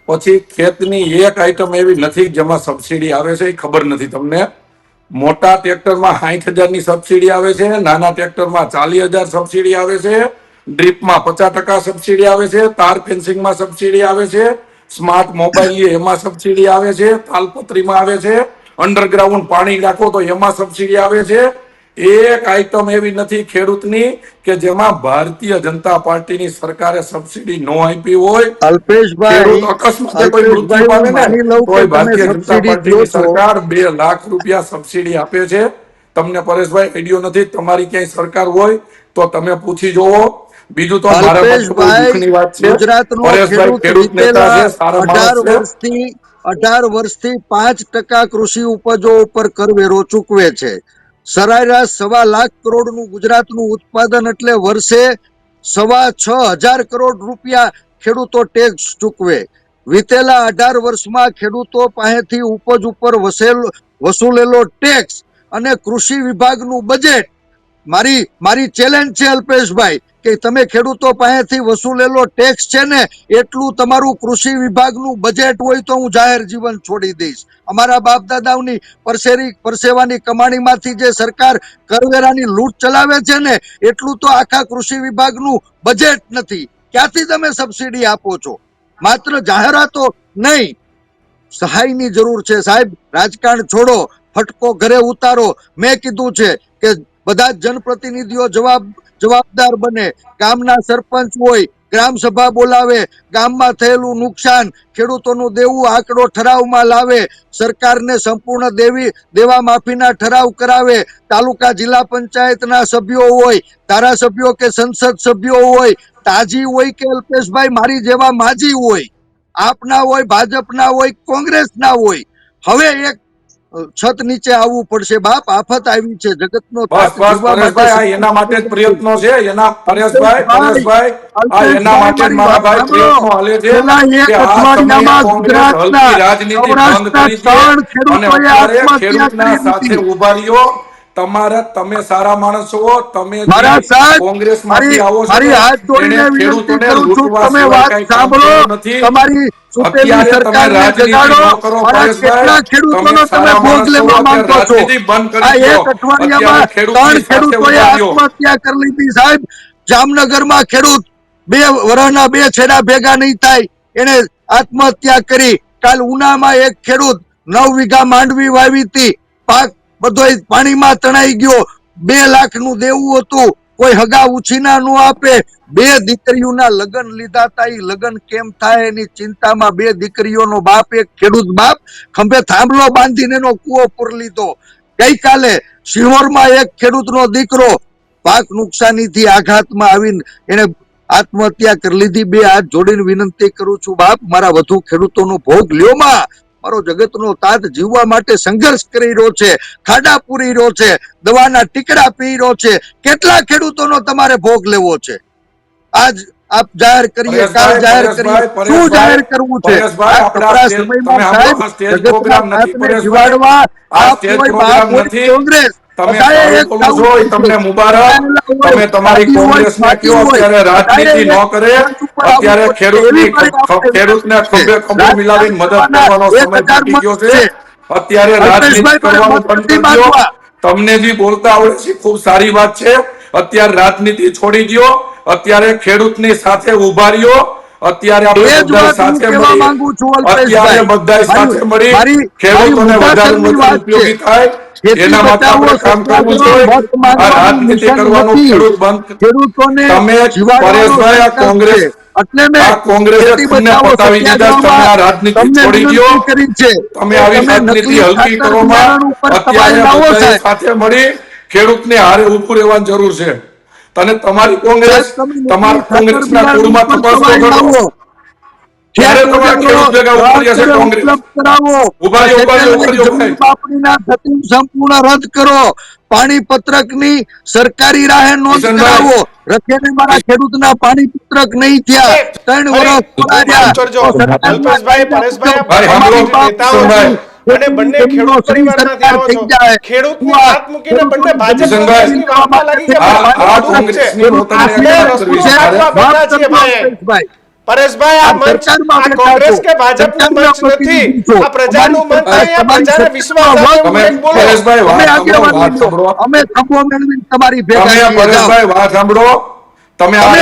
પછી ખેતની એક આઈટમ એવી નથી જેમાં સબસિડી આવે છે. એ ખબર નથી તમને. મોટા ટ્રેક્ટરમાં 60,000 ની સબસિડી આવે છે, નાના ટ્રેક્ટરમાં 40,000 સબસિડી આવે છે, ડ્રીપમાં 50% સબસિડી આવે છે, તાર ફેન્સિંગમાં સબસિડી આવે છે, સ્માર્ટ મોબાઈલ એમાં સબસિડી આવે છે, તાલપત્રીમાં આવે છે, અંડરગ્રાઉન્ડ પાણી રાખો તો એમાં સબસિડી આવે છે. એક આઈટમ એવી નથી ખેડૂતની કે જેમાં ભારતીય જનતા પાર્ટીની સરકારે સબસિડી ન આપી હોય. અલ્પેશભાઈ, ખેડૂત અકસ્માતે કોઈ મૃત્યુ પામે ને તોય ભારતીય જનતા પાર્ટીની સરકાર 2 લાખ રૂપિયા સબસિડી આપે છે. તમને પરેશભાઈ આઈડિયો નથી. તમારી ક્યાંય સરકાર હોય તો તમે પૂછી જોવો. બીજું તો મારા માટે બહુ દુઃખની વાત છે. પરેશભાઈ ખેડૂત નેતા છે, સારા માણસ છે. 18 વર્ષથી 5% કૃષિ ઉપજો ઉપર કરવેરો ચૂકવે છે. સરેરાશ 1.25 લાખ કરોડનું ગુજરાતનું ઉત્પાદન એટલે વર્ષે 6,500 કરોડ રૂપિયા ખેડૂતો ટેક્સ ચૂકવે. વીતેલા 18 વર્ષમાં ખેડૂતો પાસેથી ઉપજ ઉપર વસૂલેલો ટેક્સ અને કૃષિ વિભાગનું બજેટ, મારી ચેલેન્જ છે અલ્પેશભાઈ કે તમે ખેડૂતો પાસેથી વસૂલેલો ટેક્સ છે ને એટલું તમારું કૃષિ વિભાગનું બજેટ હોય તો હું જાહેર જીવન છોડી દઈશ. અમારા બાપ દાદાઓની પરસેવાની કમાણીમાંથી જે સરકાર કરવેરાની લૂંટ ચલાવે છે ને એટલું તો આખા કૃષિ વિભાગનું બજેટ નથી. ક્યાંથી તમે સબસિડી આપો છો? માત્ર જાહેરાતો નહીં, સહાયની જરૂર છે. સાહેબ, રાજકારણ છોડો, ફટકો ઘરે ઉતારો. મેં કીધું છે કે બધા જ જનપ્રતિનિધિઓ જવાબદાર બને. ગામના સરપંચ હોય, ગ્રામ સભા બોલાવે, ગામમાં થયેલું નુકસાન, ખેડૂતોનું દેવું આંકડો ઠરાવમાં લાવે, સરકારને સંપૂર્ણ દેવા માફીના ઠરાવ કરાવે. તાલુકા જિલ્લા પંચાયતના સભ્યો હોય, ધારાસભ્યો કે સંસદ સભ્યો હોય, તાજી હોય કે અલ્પેશભાઈ મારી જેવા માજી હોય, આપના હોય, ભાજપના હોય, કોંગ્રેસના હોય, હવે એક છત નીચે આવવું પડશે. બાપ, આફત આવી છે. જગતનો પરેશભાઈ એના માટે જ પ્રયત્નો છે. એના પરેશભાઈ એના માટે જ મારા ભાઈ પ્રયત્નો હાલે છે કે આ સમયે કોંગ્રેસ હલકી રાજનીતિ બંધ કરી છે અને અત્યારે ખેડૂતના સાથે ઉભા રહ્યો. તમે સારા માણસ છો. તમે કોંગ્રેસમાંથી આવો છો એને ખેડૂતોને લૂંટવા સિવાય કઈ કામ કર્યું નથી. અત્યારે તમે રાજનીતિ ન કરો પરેશભાઈ. તમે સારા માણસ છો. રાજનીતિ બંધ કરી દો. અત્યારે ખેડૂતની સાથે ઉભા રહ્યો. આત્મહત્યા કરી લીધી. સાહેબ, જામનગરમાં ખેડૂત 2 વર્ષના 2 છેડા ભેગા નહીં થાય એને આત્મહત્યા કરી. કાલ ઉનામાં એક ખેડૂત 9 વીઘા માંડવી વાવી હતી, પાક બધોય પાણીમાં તણાઈ ગયો. 2 લાખનું દેવું હતું, કોઈ હગા ઉછીના નો આપે. 2 દીકરીઓના લગ્ન લીધા હતા. એ લગ્ન કેમ થાય એની ચિંતામાં 2 દીકરીઓનો બાપ, એક ખેડૂત બાપ, ખંભે થાંભલો બાંધીને એનો કૂવો પૂર લીધો. ગઈકાલે શિહોરમાં એક ખેડૂતનો દીકરો પાક નુકસાનીથી આઘાતમાં આવીને એને આત્મહત્યા કરી લીધી. બે હાથ જોડીને વિનંતી કરું છું, બાપ મારા વધુ ખેડૂતોનો ભોગ લ્યો માં. મારો જગતનો તાત જીવવા માટે સંઘર્ષ કરી રહ્યો છે, ખાડા પૂરી રહ્યો છે, દવાના ટીકડા પી રહ્યો છે. કેટલા ખેડૂતોનો તમારે ભોગ લેવો છે? આજ આપ જાહેર કરીએ, કાલ જાહેર કરીએ, શું જાહેર કરવું છે? આ કપરા સમયમાં સાહેબ જગતના તાતને જીવાડવા આપ કોઈ બાપ હોય કોંગ્રેસ તમને મુબારક. તમે તમારી કોંગ્રેસને કહો અત્યારે રાજનીતિ ન કરે, અત્યારે ખેડૂતને ખભે ખભો મિલાવીને મદદ કરવાનો સમય તૂટી ગયો છે. અત્યારે રાજનીતિ કરવાનું બંધ કરી દો. તમને જે બોલતા આવડે છે ખૂબ સારી વાત છે. અત્યારે રાજનીતિ છોડી દો, અત્યારે ખેડૂતની સાથે ઉભા રહ્યો. અત્યારે આપણે બધા સાથે મળી ખેડૂતોને વધારે ઉપયોગી થાય એના માટે આપણે કામ કરવું જોઈએ. આ રાજનીતિ કરવાનું ખેડૂત બંધ. તમે પરેશભાઈ આ કોંગ્રેસે તમને પતાવી દીધા. તમે આ રાજનીતિ છોડી દો. તમે આવી રાજનીતિ હલકી કરવામાં અત્યારે સાથે મળી ખેડૂતને હારે ઉભું રહેવાની જરૂર છે. તને તમારી કોંગ્રેસ તમારા કોંગ્રેસના કુળમાં તપાસ કરો. ત્યારે તમારા ખેડૂત ભેગા ઉભરી હશે કોંગ્રેસ. સંપૂર્ણ રદ કરો. પાણી પત્રકની સરકારી રાહે નોંધ કરાવો. રખેને મારા ખેડૂતના પાણી પત્રક નહીં થયા, 3 વર્ષ. અને બંને ખેડૂત પરિવારમાંથી આવો છો. ખેડૂતની વાત મૂકીને બંને ભાજપની વાતમાં લાગી ગયા. પરેશભાઈ, આ મંચ આ કોંગ્રેસ કે ભાજપનું મંચ નથી, આ પ્રજાનું મંચ છે. આ પ્રજાને વિશ્વાસ આપે એવું બોલો. પરેશભાઈ વાત સાંભળો. અમે ખભો મેળવીને તમારી ભેગા પરેશભાઈ વાત સાંભળો. તમે આ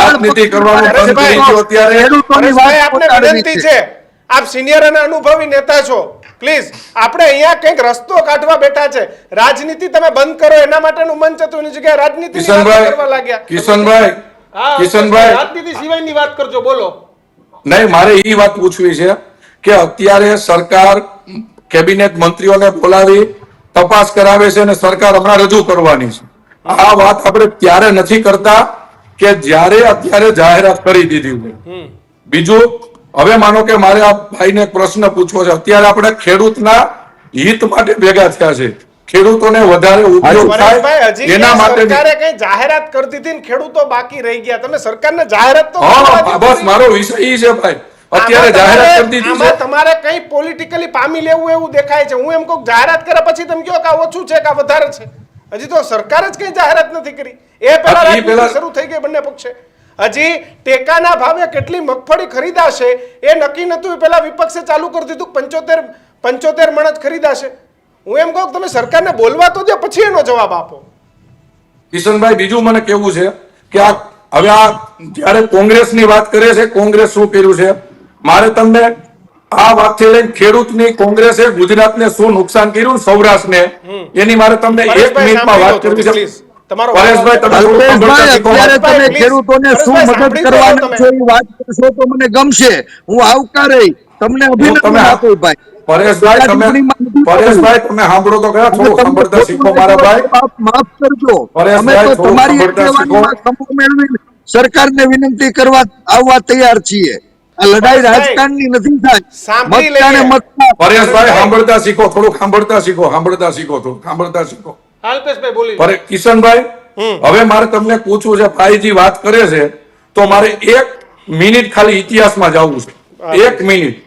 રાજનીતિ કરવાનું બંધ કરી દો અત્યારે. પરેશભાઈ, આપને વિનંતી છે, આપ સિનિયર અને અનુભવી નેતા છો, પ્લીઝ આપણે અહીંયા કંઈક રસ્તો કાઢવા બેઠા છે. રાજનીતિ તમે બંધ કરો એના માટેનું મંચ હતું, એની જગ્યાએ રાજનીતિ કરવા લાગ્યા. કિશનભાઈ રાજનીતિ સિવાયની વાત કરજો, બોલો. નહીં, મારે એ વાત પૂછવી છે કે અત્યારે સરકાર કેબિનેટ મંત્રીઓને બોલાવી તપાસ કરાવે છે અને સરકાર હમણાં રજૂ કરવાની છે. આ વાત આપણે ત્યારે નથી કરતા કે જ્યારે અત્યારે જાહેરાત કરી દીધી હોય. બીજું, હવે માનો કે મારે આ ભાઈને પ્રશ્ન પૂછવો છે. અત્યારે આપણે ખેડૂતના હિત માટે ભેગા થયા છે, ખેડૂતોને વધારે ઉપયોગ થાય એના માટે સરકારે કઈ જાહેરાત કરી દીધી ને ખેડૂતો બાકી રહી ગયા. તમે સરકારને જાહેરાત તો બસ મારો વિષય ઈ છે ભાઈ. અત્યારે જાહેરાત કરી દીધી છે. તમારે કઈ પોલિટિકલી પામી લેવું એવું દેખાય છે. હું એમ કહું જાહેરાત કર્યા પછી તમે કહો કે આ ઓછું છે કે આ વધારે છે. હજી તો સરકાર જ કઈ જાહેરાત નથી કરી. એ પહેલા શરૂ થઈ ગઈ બંને પક્ષે. હજી ટેકાના ભાવે કેટલી મગફળી ખરીદાશે એ નક્કી નતું. પેલા વિપક્ષે ચાલુ કરી દીધું 75 મણ જ ખરીદાશે. હું એમ કહું તમે સરકારને બોલવા તો દો, પછી એનો જવાબ આપો. કિશનભાઈ, બીજું મને કેવું છે કે આ હવે આ જયારે કોંગ્રેસની વાત કરે છે, કોંગ્રેસ શું કર્યું છે, મારે તમને આ વાતથી લઈને ખેડૂતની કોંગ્રેસે ગુજરાતને શું નુકસાન કર્યું, સૌરાષ્ટ્રને, એની મારે તમને 1 મિનિટમાં વાત કરવી છે. પરેશભાઈ, તમે ખેડૂતોને શું મદદ કરવાની છે એ વાત કરશો તો મને ગમશે. હું આવકારે તમને અભિનંદન આપું ભાઈ. પરેશભાઈ તમે સાંભળો તો ખરા, થોડું સાંભળતા શીખો મારા ભાઈ. માફ કરજો, અમે તો તમારી આગેવાનીમાં ખભો મેળવીને સરકારને વિનંતી કરવા આવવા તૈયાર છીએ. આ લડાઈ રાજકારણની નથી થાય. પરેશભાઈ સાંભળતા શીખો, થોડું સાંભળતા શીખો, સાંભળતા શીખો. કિશનભાઈ, હવે મારે તમને પૂછવું છે, ભાઈજી વાત કરે છે તો મારે 1 મિનિટ ખાલી ઇતિહાસમાં જવું છે. 1 મિનિટ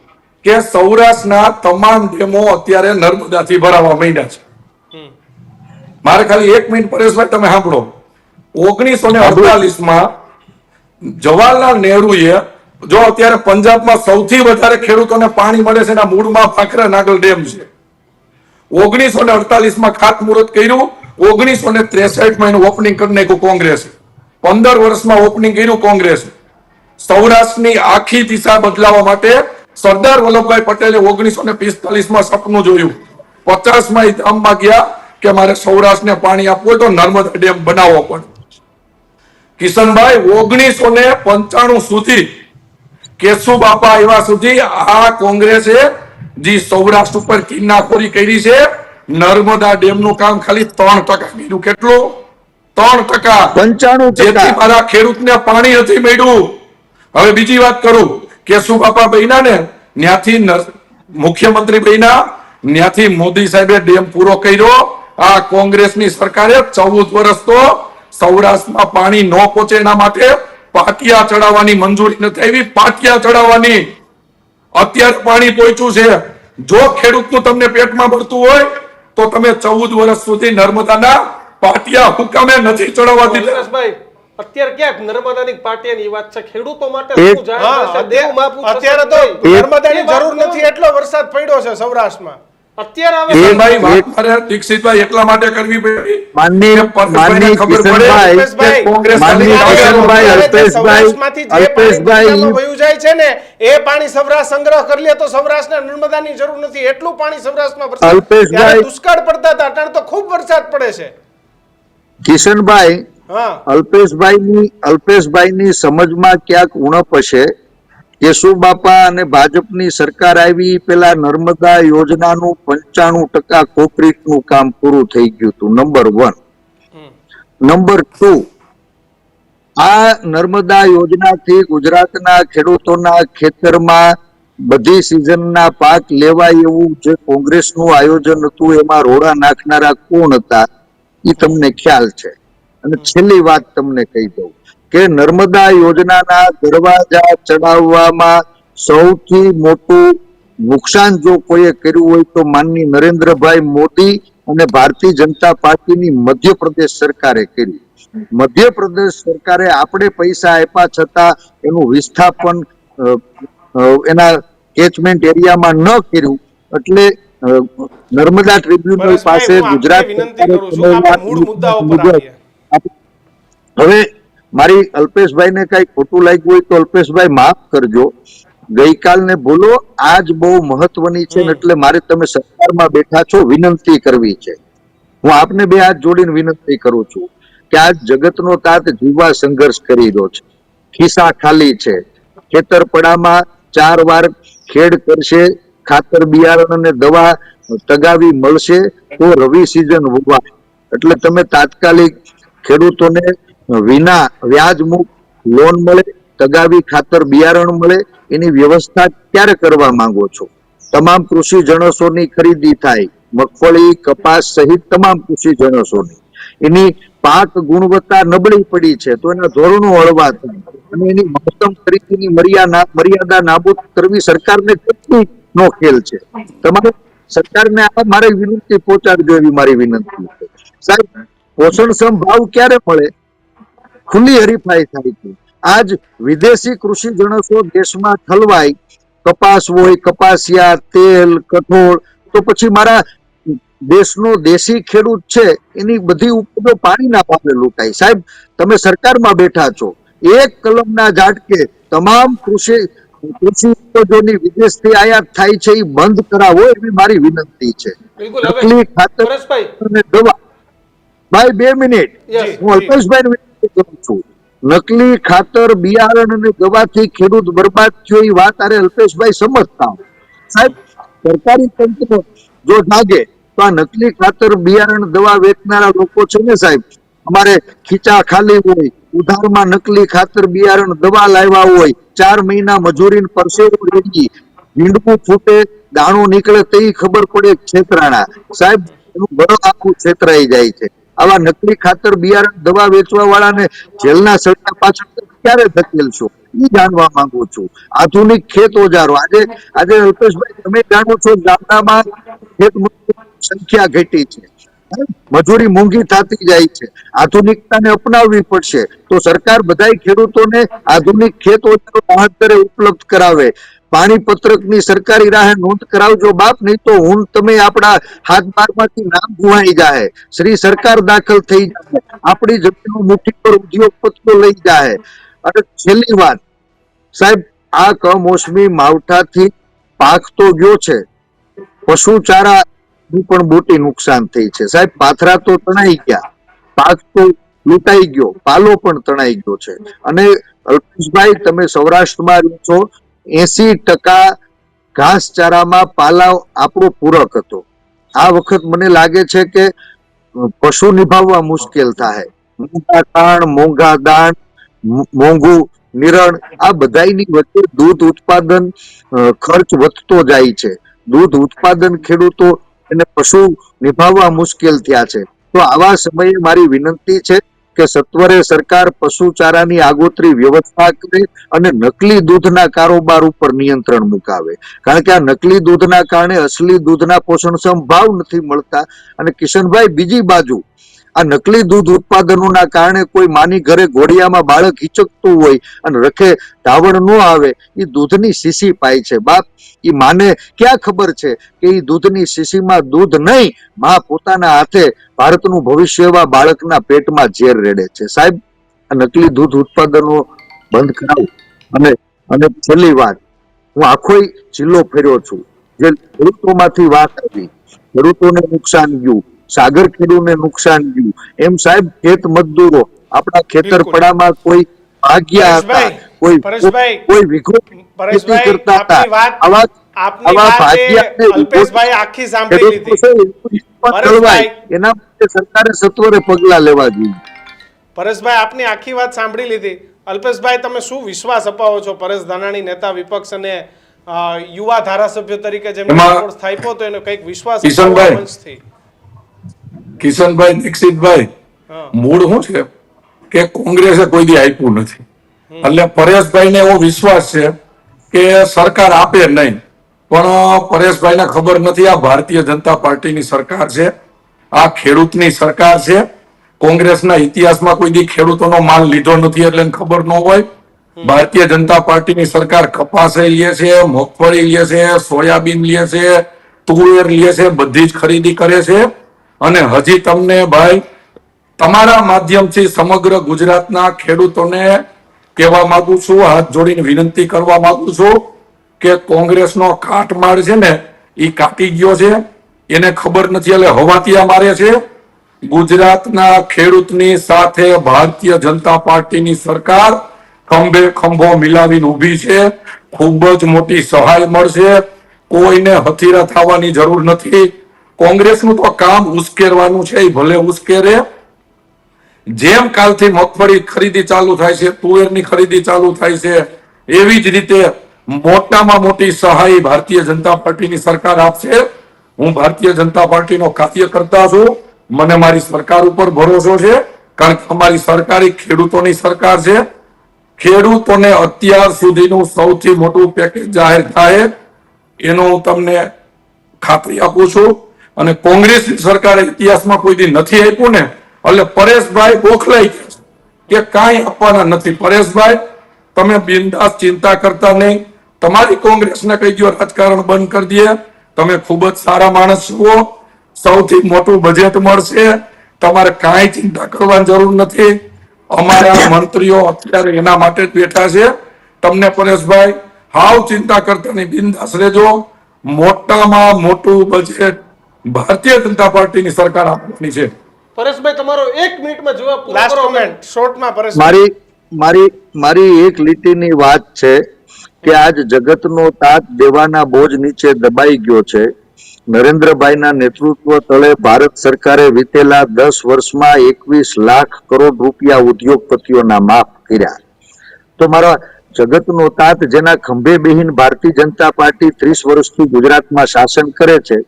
કે સૌરાષ્ટ્રના તમામ ડેમો અત્યારે નર્મદાથી ભરાવા માંડ્યા છે. મારે ખાલી 1 મિનિટ પરેશભાઈ તમે સાંભળો. 1948માં જવાહરલાલ નહેરુએ, જો અત્યારે પંજાબમાં સૌથી વધારે ખેડૂતોને પાણી મળે છે એના મૂળમાં ભાખરા નાગલ ડેમ છે. 1948માં ખાતમુહૂર્ત કર્યું. 1963માં એનું ઓપનિંગ કરી નાખ્યું કોંગ્રેસે. 15 વર્ષમાં ઓપનિંગ કર્યું કોંગ્રેસે. સૌરાષ્ટ્રની આખી દિશા બદલાવવા માટે સરદાર વલ્લભભાઈ પટેલે 1945માં સપનું જોયું. 50માં ધામમાં ગયા કે મારે સૌરાષ્ટ્રને પાણી આપવું હોય તો નર્મદા ડેમ બનાવવો પડે. કિશનભાઈ, 1995 સુધી કેશુ બાપા આવ્યા સુધી આ કોંગ્રેસે જે સૌરાષ્ટ્ર ઉપર કિન્નાખોરી કરી છે નર્મદા ડેમનું કામ ખાલી 3% કર્યું. કેટલું? 3%. 95%. જેથી મારા ખેડૂતને પાણી નથી મળ્યું. હવે બીજી વાત કરું, કેશુબાપા બન્યા ને ત્યાંથી મુખ્યમંત્રી બન્યા, ત્યાંથી મોદી સાહેબે ડેમ પૂરો કર્યો. આ કોંગ્રેસની સરકારે 14 વર્ષ તો સૌરાષ્ટ્રમાં પાણી ન પહોંચે એના માટે પાટિયા ચડાવવાની મંજૂરી નથી આવી. પાટિયા ચડાવવાની. અત્યારે પાણી પહોંચ્યું છે. જો ખેડૂતનું તમને પેટમાં ભરતું હોય તો તમે 14 વર્ષ સુધી નર્મદાના પાટિયા હુકામે નથી ચડાવવા દીધા. અવિનાશભાઈ, અત્યારે ક્યાંક નર્મદાની પાટિયાની વાત છે? ખેડૂતો માટે એક- શું જાહેર હા, થશે? દેવું માફું થશે અત્યારે તો નહીં. નર્મદાની જરૂર નથી એટલો વરસાદ પડ્યો છે સૌરાષ્ટ્રમાં. અત્યારે એ આવે ભાઈ વાત મારે દીક્ષિતભાઈ એટલા માટે કરવી પડી માનનીય કે પરફેક્ટભાઈને ખબર પડે કિશનભાઈ, કે કોંગ્રેસ માનનીય ખાલી કિશનભાઈ, અત્યારે જે અલ્પેશભાઈ, સૌરાષ્ટ્રમાંથી જે પાણી અલ્પેશભાઈ, દુનિયામાં વયું જાય છે ને એ પાણી સૌરાષ્ટ્ર સંગ્રહ કરી લે તો સૌરાષ્ટ્રને નર્મદાની જરૂર નથી. એટલું પાણી સૌરાષ્ટ્રમાં વરસાદ. અલ્પેશભાઈ, ત્યારે દુષ્કાળ પડતા હતા, અત્યારે તો ખૂબ વરસાદ પડે છે. કિશનભાઈ, હા, અલ્પેશભાઈની સમજમાં ક્યાંક ઉણપ હશે. કેશુબાપા અને ભાજપની સરકાર આવી પેલા નર્મદા યોજનાનું 95% કોન્ક્રીટનું કામ પૂરું થઈ ગયું હતું. નંબર 1. નંબર 2, આ નર્મદા યોજનાથી ગુજરાતના ખેડૂતોના ખેતરમાં બધી સિઝનના પાક લેવાય એવું જે કોંગ્રેસનું આયોજન હતું એમાં રોડા નાખનારા કોણ હતા એ તમને ખ્યાલ છે. અને છેલ્લી વાત તમને કહી દઉં કે નર્મદા યોજનાના દરવાજા ચડાવવામાં સૌથી મોટું નુકસાન જો કોઈએ કર્યું હોય તો માનની નરેન્દ્રભાઈ મોદી અને ભારતીય જનતા પાર્ટીની મધ્યપ્રદેશ સરકારે કર્યું. મધ્યપ્રદેશ સરકારે આપણે પૈસા આપ્યા છતાં એનું વિસ્થાપન એના કેચમેન્ટ એરિયામાં ન કર્યું. એટલે નર્મદા ટ્રિબ્યુનલ પાસે પરેશભાઈ, હું ગુજરાત આપને વિનંતી કરું છું કે આપણે મૂળ મુદ્દાઓ પર આવીએ. હવે મારી અલ્પેશભાઈને કઈ ખોટું લાગ્યું હોય તો અલ્પેશભાઈ માફ કરજો. ગઈકાલને ભૂલો, આજ બહુ મહત્વની છે ને એટલે મારે તમે સરકારમાં બેઠા છો વિનંતી કરવી છે. હું આપને બે હાથ જોડીને વિનંતી કરું છું કે આજ જગતનો તાત જીવવા સંઘર્ષ કરી રહ્યો છે. ખિસ્સા ખાલી છે. ખેતરપડામાં 4 વાર ખેડ કરશે, ખાતર બિયારણ અને દવા તગાવી મળશે તો રવિ સિઝન ઉગવાય. એટલે તમે તાત્કાલિક ખેડૂતોને વિના વ્યાજ મુક્ત લોન મળે, તગાવી ખાતર બિયારણ મળે એની વ્યવસ્થા ક્યારે કરવા માંગો છો? તમામ કૃષિ જણસોની ખરીદી થાય, મગફળી, કપાસ સહિત તમામ કૃષિ જણસોની. એની પાક ગુણવત્તા નબળી પડી છે તો એના ધોરણો હળવા થાય અને એની મહત્તમ ખરીદીની મર્યાદા નાબૂદ કરવી સરકારને કેટલી નો ખેલ છે. તમારે સરકારને આ મારે વિનંતી પહોંચાડજો એવી મારી વિનંતી છે. સાહેબ, પોષણક્ષમ ભાવ ક્યારે મળે? ખુલ્લી હરીફાઈ થાય છે. આજ વિદેશી કૃષિ જણસો દેશમાં ઠલવાય, કપાસ હોય, કપાસિયા, તેલ, કઠોળ, તો પછી મારા દેશનો દેશી ખેડૂત છે એની બધી ઉપજો પાણીના ભાવે લૂંટાય. સાહેબ, તમે સરકારમાં બેઠા છો, એક કલમના ઝાટકે તમામ કૃષિ ઉપજોની વિદેશથી આયાત થાય છે એ બંધ કરાવો એવી મારી વિનંતી છે. બિલકુલ. હવે નકલી ખાતર પરેશભાઈ, અને દવા. ભાઈ 2 મિનિટ, Yes. હું અલ્પેશભાઈ વિનંતી કરું છું. નકલી ખાતર, બિયારણ અને દવાથી ખેડૂત બરબાદ થયો એ વાત અરે અલ્પેશભાઈ સમજતા હો. સાહેબ, સરકારી તંત્ર જો જાગે તો આ નકલી ખાતર, બિયારણ, દવા વેચનારા લોકો છે ને સાહેબ, અમારે ખીચા ખાલી હોય, ઉધારમાં નકલી ખાતર, બિયારણ, દવા લાવ્યા હોય, 4 મહિના મજૂરીને પરસેવો રેડી, મીંડકું ફૂટે, દાણો નીકળે તો ખબર પડે છેતરાણા. સાહેબ, એનું બળ આખું છેતરાઈ જાય છે. આવા નકલી ખાતર, બિયારણ, દવા વેચવા વાળાને જેલના સળિયા પાછળ ક્યારે ધકેલશો એ જાણવા માંગુ છું. આધુનિક ખેત ઓજારો, આજે અલ્પેશભાઈ તમે જાણો છો ગામડામાં ખેત મજૂરોની સંખ્યા ઘટી છે, મજૂરી મોંઘી થતી જાય છે. આધુનિકતાને અપનાવવી પડશે તો સરકાર બધાય ખેડૂતોને આધુનિક ખેત ઓજારો રાહત દરે ઉપલબ્ધ કરાવે. પાણી પત્રકની સરકારી રાહે નોંધ કરાવજો બાપ, નહીં તો હું તમે આપણા હાથ બારમાંથી નામ ગુમાઈ જાય, શ્રી સરકાર દાખલ થઈ જાય, આપણી જમીનો મુઠ્ઠી પર ઉદ્યોગપતિઓ લઈ જાય. અને છેલ્લી વાત સાહેબ, આ કમોસમી માવઠાથી પાક તો ગયો છે, પશુચારા ની પણ મોટી નુકસાન થઈ છે. સાહેબ, પાથરા તો તણાઈ ગયા, પાક તો લૂંટાઈ ગયો, પાલો પણ તણાઈ ગયો છે. અને અલ્પેશભાઈ, તમે સૌરાષ્ટ્રમાં રહ્યો છો, 80% ઘાસચારામાં પાલાવ આપણો પૂરક હતો. આ વખત મને લાગે છે કે પશુ નિભાવવા મુશ્કેલ થાય. મોંઘા ખાણ, મોંઘા દાણ, મોંઘું નિરણ, આ બધાની વચ્ચે દૂધ ઉત્પાદન ખર્ચ વધતો જાય છે. દૂધ ઉત્પાદન ખેડૂતો અને પશુ નિભાવવા મુશ્કેલ થયા છે. તો આવા સમયે મારી વિનંતી છે કે સત્વરે સરકાર પશુચારાની આગોતરી વ્યવસ્થા કરે અને નકલી દૂધના કારોબાર ઉપર નિયંત્રણ મુકાવે. કારણ કે આ નકલી દૂધના કારણે અસલી દૂધના પોષણક્ષમ ભાવ નથી મળતા. અને કિશનભાઈ, બીજી બાજુ આ નકલી દૂધ ઉત્પાદનોના કારણે કોઈ માની ઘરે ઘોડિયામાં બાળક હિચકતું હોય અને રખે ધાવણ ન આવે, એ દૂધની શીશી પાય છે. બાપ, એ માને ક્યાં ખબર છે કે એ દૂધની શીશીમાં દૂધ નહીં, માં પોતાના હાથે ભારતનું ભવિષ્ય એવા બાળકના પેટમાં ઝેર રેડે છે. સાહેબ, આ નકલી દૂધ ઉત્પાદનો બંધ કરાવો. અને છેલ્લી વાત, હું આખો જિલ્લો ફેર્યો છું. જે ખેડૂતોમાંથી વાત આવી, ખેડૂતોને નુકસાન ગયું, સાગર ખેડૂને નુકસાન ગયું, એમ સાહેબ ખેત મજદૂરો આપણા ખેતરપડામાં કોઈ ભાગ્યા હતા, કોઈ વિઘો ખેતી કરતા હતા. આવા ભાગ્યાને અલ્પેશભાઈ આખી સાંભળી લીધી. એના માટે સરકારે સત્વરે પગલા લેવા જોઈએ. પરેશભાઈ, આપની આખી વાત સાંભળી લીધી. અલ્પેશભાઈ, તમે શું વિશ્વાસ અપાવો છો પરેશ ધાનાણી નેતા વિપક્ષ અને યુવા ધારાસભ્ય તરીકે જેમને સપોર્ટ થાપ્યો તો એનો કંઈક વિશ્વાસ મંચથી? કિશનભાઈ, દીક્ષિતભાઈ, મૂળ શું છે કે કોંગ્રેસે કોઈ દી આપ્યું નથી. એટલે પરેશભાઈને એવો વિશ્વાસ છે કે સરકાર આપે નહીં, પણ પરેશભાઈને ખબર નથી આ ભારતીય જનતા પાર્ટીની સરકાર છે, આ ખેડૂતની સરકાર છે. કોંગ્રેસના ઇતિહાસમાં કોઈ દી ખેડૂતોનો માલ લીધો નથી એટલે ખબર ન હોય. ભારતીય જનતા પાર્ટીની સરકાર કપાસ લે છે, મગફળી લે છે, સોયાબીન લે છે, તુવેર લે છે, બધી જ ખરીદી કરે છે. અને હજી તમને ભાઈ તમારા માધ્યમથી સમગ્ર ગુજરાતના ખેડૂતોને કહેવા માંગુ છું, હાથ જોડીને વિનંતી કરવા માંગુ છું કે કોંગ્રેસનો કાટમાળ છે ને એ કાટી ગયો છે, એને ખબર નથી એટલે હવાતિયા મારે છે. ગુજરાતના ખેડૂતની સાથે ભારતીય જનતા પાર્ટીની સરકાર ખંભે ખંભો મિલાવીને ઊભી છે. ખૂબ જ મોટી સહાય મળશે, કોઈને હથીરા થવાની જરૂર નથી. કોંગ્રેસનું તો કામ ઉશ્કેરવાનું છે, એ ભલે ઉશ્કેરે. જેમ કાલથી મગફળી ખરીદી ચાલુ થાય છે, તુવેરની ખરીદી ચાલુ થાય છે, એવી જ રીતે મોટામાં મોટી સહાય ભારતીય જનતા પાર્ટીની સરકાર આપશે. હું ભારતીય જનતા પાર્ટીનો કાર્યકર્તા છું, મને મારી સરકાર ઉપર ભરોસો છે, કારણ કે અમારી સરકાર ખેડૂતોની સરકાર છે. ખેડૂતોને અત્યાર સુધીનું સૌથી મોટું પેકેજ જાહેર થાય એનો હું તમને ખાતરી આપું છું. અને કોંગ્રેસની સરકારે ઇતિહાસમાં કોઈ દી નથી આપ્યું ને, એટલે પરેશભાઈ ગોખલાઈ કે કાંઈ આપવાના નથી. પરેશભાઈ, તમે બિંદાસ ચિંતા કરતા નહીં. તમારી કોંગ્રેસને કહી દો રાજકારણ બંધ કરી દે. તમે ખૂબ જ સારા માણસ છો, સૌથી મોટું બજેટ મળશે, તમારે કાંઈ ચિંતા કરવાની જરૂર નથી. અમારા મંત્રીઓ અત્યારે એના માટે જ બેઠા છે. તમને પરેશભાઈ હાવ ચિંતા કરતા નહીં, બિંદાસ રહેજો. મોટામાં મોટું બજેટ ભારતીય જનતા પાર્ટીની સરકાર આપવાની છે. પરેશભાઈ, તમારો 1 મિનિટમાં જવાબ પૂરો લાસ્ટ કરો. કોમેન્ટ શોર્ટમાં પરેશભાઈ. મારી એક લીટીની વાત છે કે આજ જગતનો તાત દેવાના બોજ નીચે દબાઈ ગયો છે. નરેન્દ્રભાઈના નેતૃત્વ તળે ભારત સરકારે વીતેલા 10 વર્ષમાં 21 લાખ કરોડ રૂપિયા ઉદ્યોગપતિઓના માફ કર્યા. તો મારા જગતનો તાત જેના ખંભે બેહીન ભારતીય જનતા પાર્ટી 30 વર્ષથી ગુજરાતમાં શાસન કરે છે,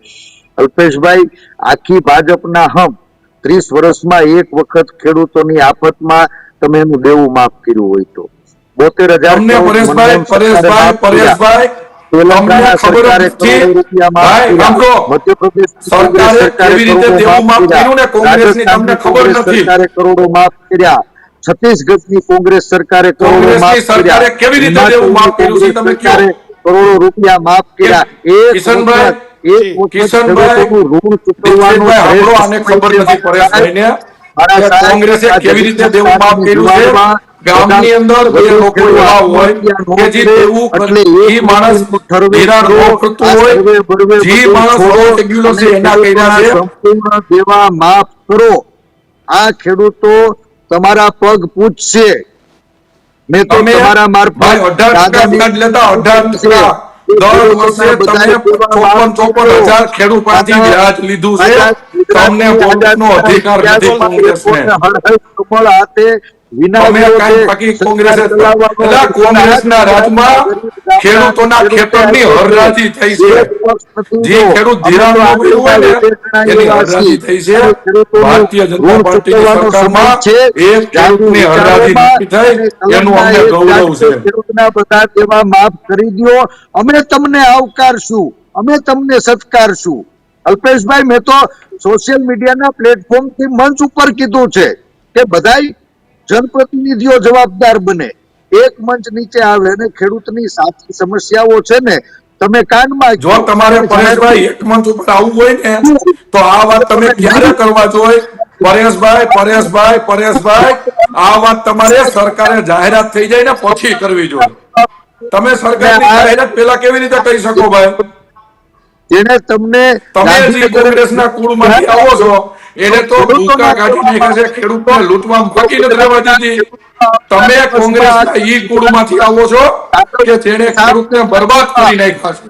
અલ્પેશભાઈ, આખી ભાજપના 30 વર્ષમાં એક વખત ખેડૂતોની આફતમાં તમે એનું દેવું માફ કર્યું હોય તો 72,000 તેલંગાણા સરકારે કરોડો રૂપિયા માફ કર્યા, મધ્યપ્રદેશ સરકારે કરોડો માફ કર્યા, છત્તીસગઢની કોંગ્રેસ સરકારે કરોડો માફ કર્યા, કરોડો રૂપિયા માફ કર્યા. કોંગ્રેસે કેવી રીતે દેવું માફ કર્યું છે? ગામની અંદર બે લોકો એવા હોય કે જે દેવું ઈ માણસ હીરા રોડ કરતું હોય, જે માણસ રોડ રેગ્યુલર છે એના કર્યા છે. સંપૂર્ણ દેવા માફ કરો. આ ખેડૂતો તમારા પગ પૂછશે. મેં તો તમારા મારફત 18% લેતા 18% દર વર્ષે તમે 54,000 ખેડૂત પાસેથી વ્યાજ લીધું છે. તમને બોલવાનો અધિકાર નથી કોંગ્રેસને. તમે કાંઈ બાકી કોંગ્રેસે એટલે કોંગ્રેસના રાજમાં ખેડૂતોના ખેતરની હરાજી થઈ છે. જે ખેડૂત ધિરાણ ન ભર્યું હોય ને એની હરાજી થઈ છે. ભારતીય જનતા પાર્ટીની સરકારમાં એક ખેડૂતની હરાજી નથી થઈ, એનું અમને ગૌરવ છે. ખેડૂતના બધા દેવા માફ કરી દો, અમે તમને આવકારશું, અમે તમને સત્કારશું. અલ્પેશભાઈ, મેં તો સોશિયલ મીડિયાના પ્લેટફોર્મથી મંચ ઉપર કીધું છે કે બધાય જનપ્રતિનિધિઓ જવાબદાર બને, એક મંચ નીચે આવે અને ખેડૂતની સાચી સમસ્યાઓ છે ને તમે કાનમાં. જો તમારે પરેશભાઈ એક મંચ ઉપર આવવું હોય ને તો આ વાત તમે ક્યારે કરવા જોઈએ? પરેશભાઈ આ વાત તમારે સરકારે જાહેરાત થઈ જાય ને પછી કરવી જોઈએ. તમે સરકારની જાહેરાત પેલા કેવી રીતે કરી શકો ભાઈ? જેને તમને તમે જે કોંગ્રેસના કુળમાંથી આવો છો એને તો ભૂકા કાઢી નાખ્યા છે, ખેડૂતને લૂંટવા બાકી નથી રહેવા દીધી. તમે કોંગ્રેસના ઈ કુળમાંથી આવો છો કે જેને ખેડૂતને બરબાદ કરી નાખ્યા છે,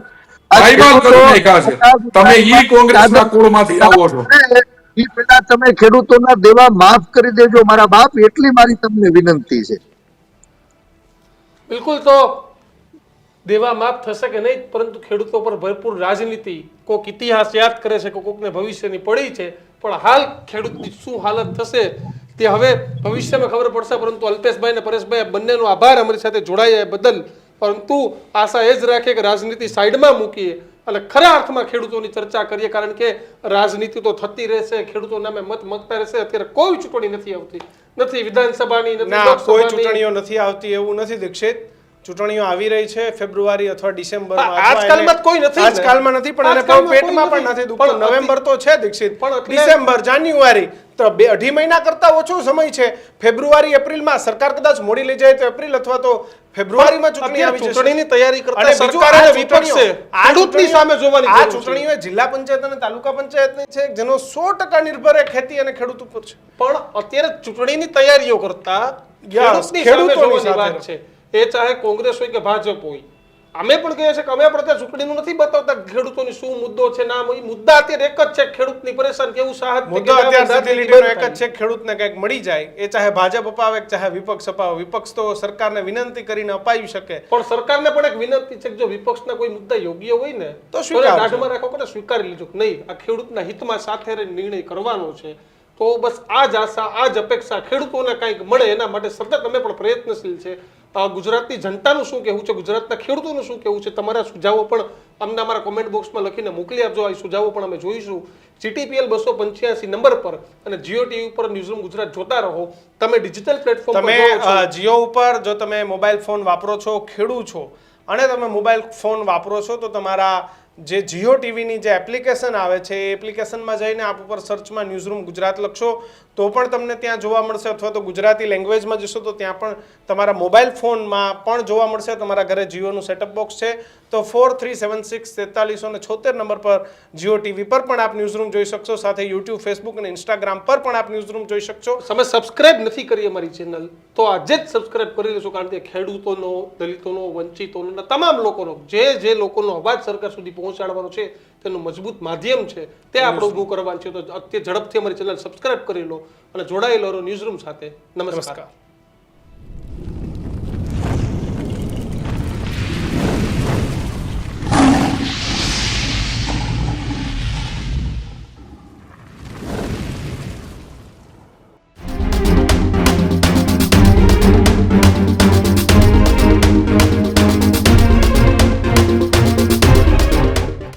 પાયમાલ કરી નાખ્યા છે. તમે ઈ કોંગ્રેસના કુળમાંથી આવો છો. ઈ પેલા તમે ખેડૂતોના દેવા માફ કરી દેજો મારા બાપ, એટલી મારી તમને વિનંતી છે. બિલકુલ. તો દેવા માફ થશે કે નહીં, પરંતુ ખેડૂતો પર ભરપૂર રાજનીતિ, કોઈક ઇતિહાસ યાદ કરે છે, કોઈકને ભવિષ્યની પડી છે, પણ હાલ ખેડૂતની શું હાલત થશે તે હવે ભવિષ્યમાં ખબર પડશે. પરંતુ અલ્પેશભાઈ અને પરેશભાઈ બંનેનો આભાર અમારી સાથે જોડાયા બદલ. પરંતુ આશા એ જ રાખીએ કે રાજનીતિ સાઈડમાં મૂકીએ અને ખરા અર્થમાં ખેડૂતોની ચર્ચા કરીએ, કારણ કે રાજનીતિ તો થતી રહેશે, ખેડૂતો નામે મત માંગતા રહેશે. અત્યારે કોઈ ચૂંટણી નથી આવતી, નથી વિધાનસભાની, નથી કોઈ લોકસભાની. ચૂંટણીઓ નથી આવતી એવું નથી દીક્ષિત. ચૂંટણીઓ આવી રહી છે ફેબ્રુઆરી અથવા ડિસેમ્બરમાં. આજકાલમાં કોઈ નથી, આજકાલમાં નથી, પણ એને પેટમાં પણ નથી દુખતું. નવેમ્બર તો છે દીક્ષિત, પણ ડિસેમ્બર, જાન્યુઆરી તો 2.5 મહિના કરતા ઓછો સમય છે. ફેબ્રુઆરી એપ્રિલમાં સરકાર કદાચ મોડી લઈ જાય તો એપ્રિલ અથવા તો ફેબ્રુઆરીમાં ચૂંટણી આવી જશે. ચૂંટણીની તૈયારી કરતા અને બીજું સરકાર અને આ વિપક્ષે ખેડૂતની સામે જોવાની આ જરૂર છે. ચૂંટણીઓ જિલ્લા પંચાયત અને તાલુકા પંચાયતની છે જેનો 100% નિર્ભર ખેતી અને ખેડૂત ઉપર છે. પણ અત્યારે ચૂંટણીની તૈયારીઓ કરતા ખેડૂતની સામે ખેડૂતોની જોવાની વાત છે. એ ચાહે કોંગ્રેસ હોય કે ભાજપ હોય. અમે પણ કહીએ છીએ કે અમે પણ અત્યારે ચૂંટણીનું નથી બતાવતા ખેડૂતોની શું મુદ્દો છે, ના મુદ્દા અત્યારે એક જ છે, ખેડૂતની પરેશાન કેવું સાહસ મુદ્દો અત્યાર સુધી લીધેલો એક જ છે, ખેડૂતને કંઈક મળી જાય. એ ચાહે ભાજપ અપાવે ચાહે વિપક્ષ અપાવે. વિપક્ષ તો સરકારને વિનંતી કરીને અપાવી શકે, પણ સરકારને પણ એક વિનંતી છે કે જો વિપક્ષના કોઈ મુદ્દા યોગ્ય હોય ને તો સ્વીકારજો. દાઢમાં રાખો કે સ્વીકારી લીધો કે નહીં, આ ખેડૂતના હિતમાં સાથે રહીને નિર્ણય કરવાનો છે. તો બસ આ જ આશા, આ જ અપેક્ષા ખેડૂતોને કંઈક મળે એના માટે સતત અમે પણ પ્રયત્નશીલ છે. ગુજરાતની જનતાનું શું કહેવું છે, ગુજરાતના ખેડૂતોનું શું કહેવું છે, તમારા સુઝાવો પણ અમને અમારા કોમેન્ટ બોક્સમાં લખીને મોકલી આપજો. આ સુઝાવો પણ અમે જોઈશું. GTPL 285 નંબર પર અને જીઓ ટીવી ઉપર ન્યૂઝરૂમ ગુજરાત જોતા રહો. તમે ડિજિટલ પ્લેટફોર્મ તમે જીઓ ઉપર જો તમે મોબાઈલ ફોન વાપરો છો, ખેડૂત છો અને તમે મોબાઈલ ફોન વાપરો છો તો તમારા જે જીઓ ટીવીની જે એપ્લિકેશન આવે છે એ એપ્લિકેશનમાં જઈને આપ ઉપર સર્ચમાં ન્યૂઝરૂમ ગુજરાત લખશો તો પણ તમને ત્યાં જોવા મળશે, અથવા તો ગુજરાતી લેંગ્વેજમાં જશો તો ત્યાં પણ તમારા મોબાઈલ ફોનમાં પણ જોવા મળશે. તમારા ઘરે જીઓનું સેટઅપ બોક્સ છે તો 43764376 નંબર પર જીઓ ટીવી પર પણ આપ ન્યૂઝરૂમ જોઈ શકશો. સાથે યુટ્યુબ, ફેસબુક અને ઇન્સ્ટાગ્રામ પર પણ આપ ન્યૂઝરૂમ જોઈ શકશો. તમે સબસ્ક્રાઇબ નથી કરી અમારી ચેનલ તો આજે જ સબસ્ક્રાઇબ કરી લેશો, કારણ કે ખેડૂતોનો, દલિતોનો, વંચિતોનો, તમામ લોકોનો જે લોકોનો અવાજ સરકાર સુધી પહોંચાડવાનો છે તેનું મજબૂત માધ્યમ છે તે આપણે ઊભું કરવાનું છે. તો અત્યારે ઝડપથી અમારી ચેનલ સબસ્ક્રાઇબ કરી લો અને જોડાયેલો રહો ન્યૂઝરૂમ સાથે. નમસ્કાર.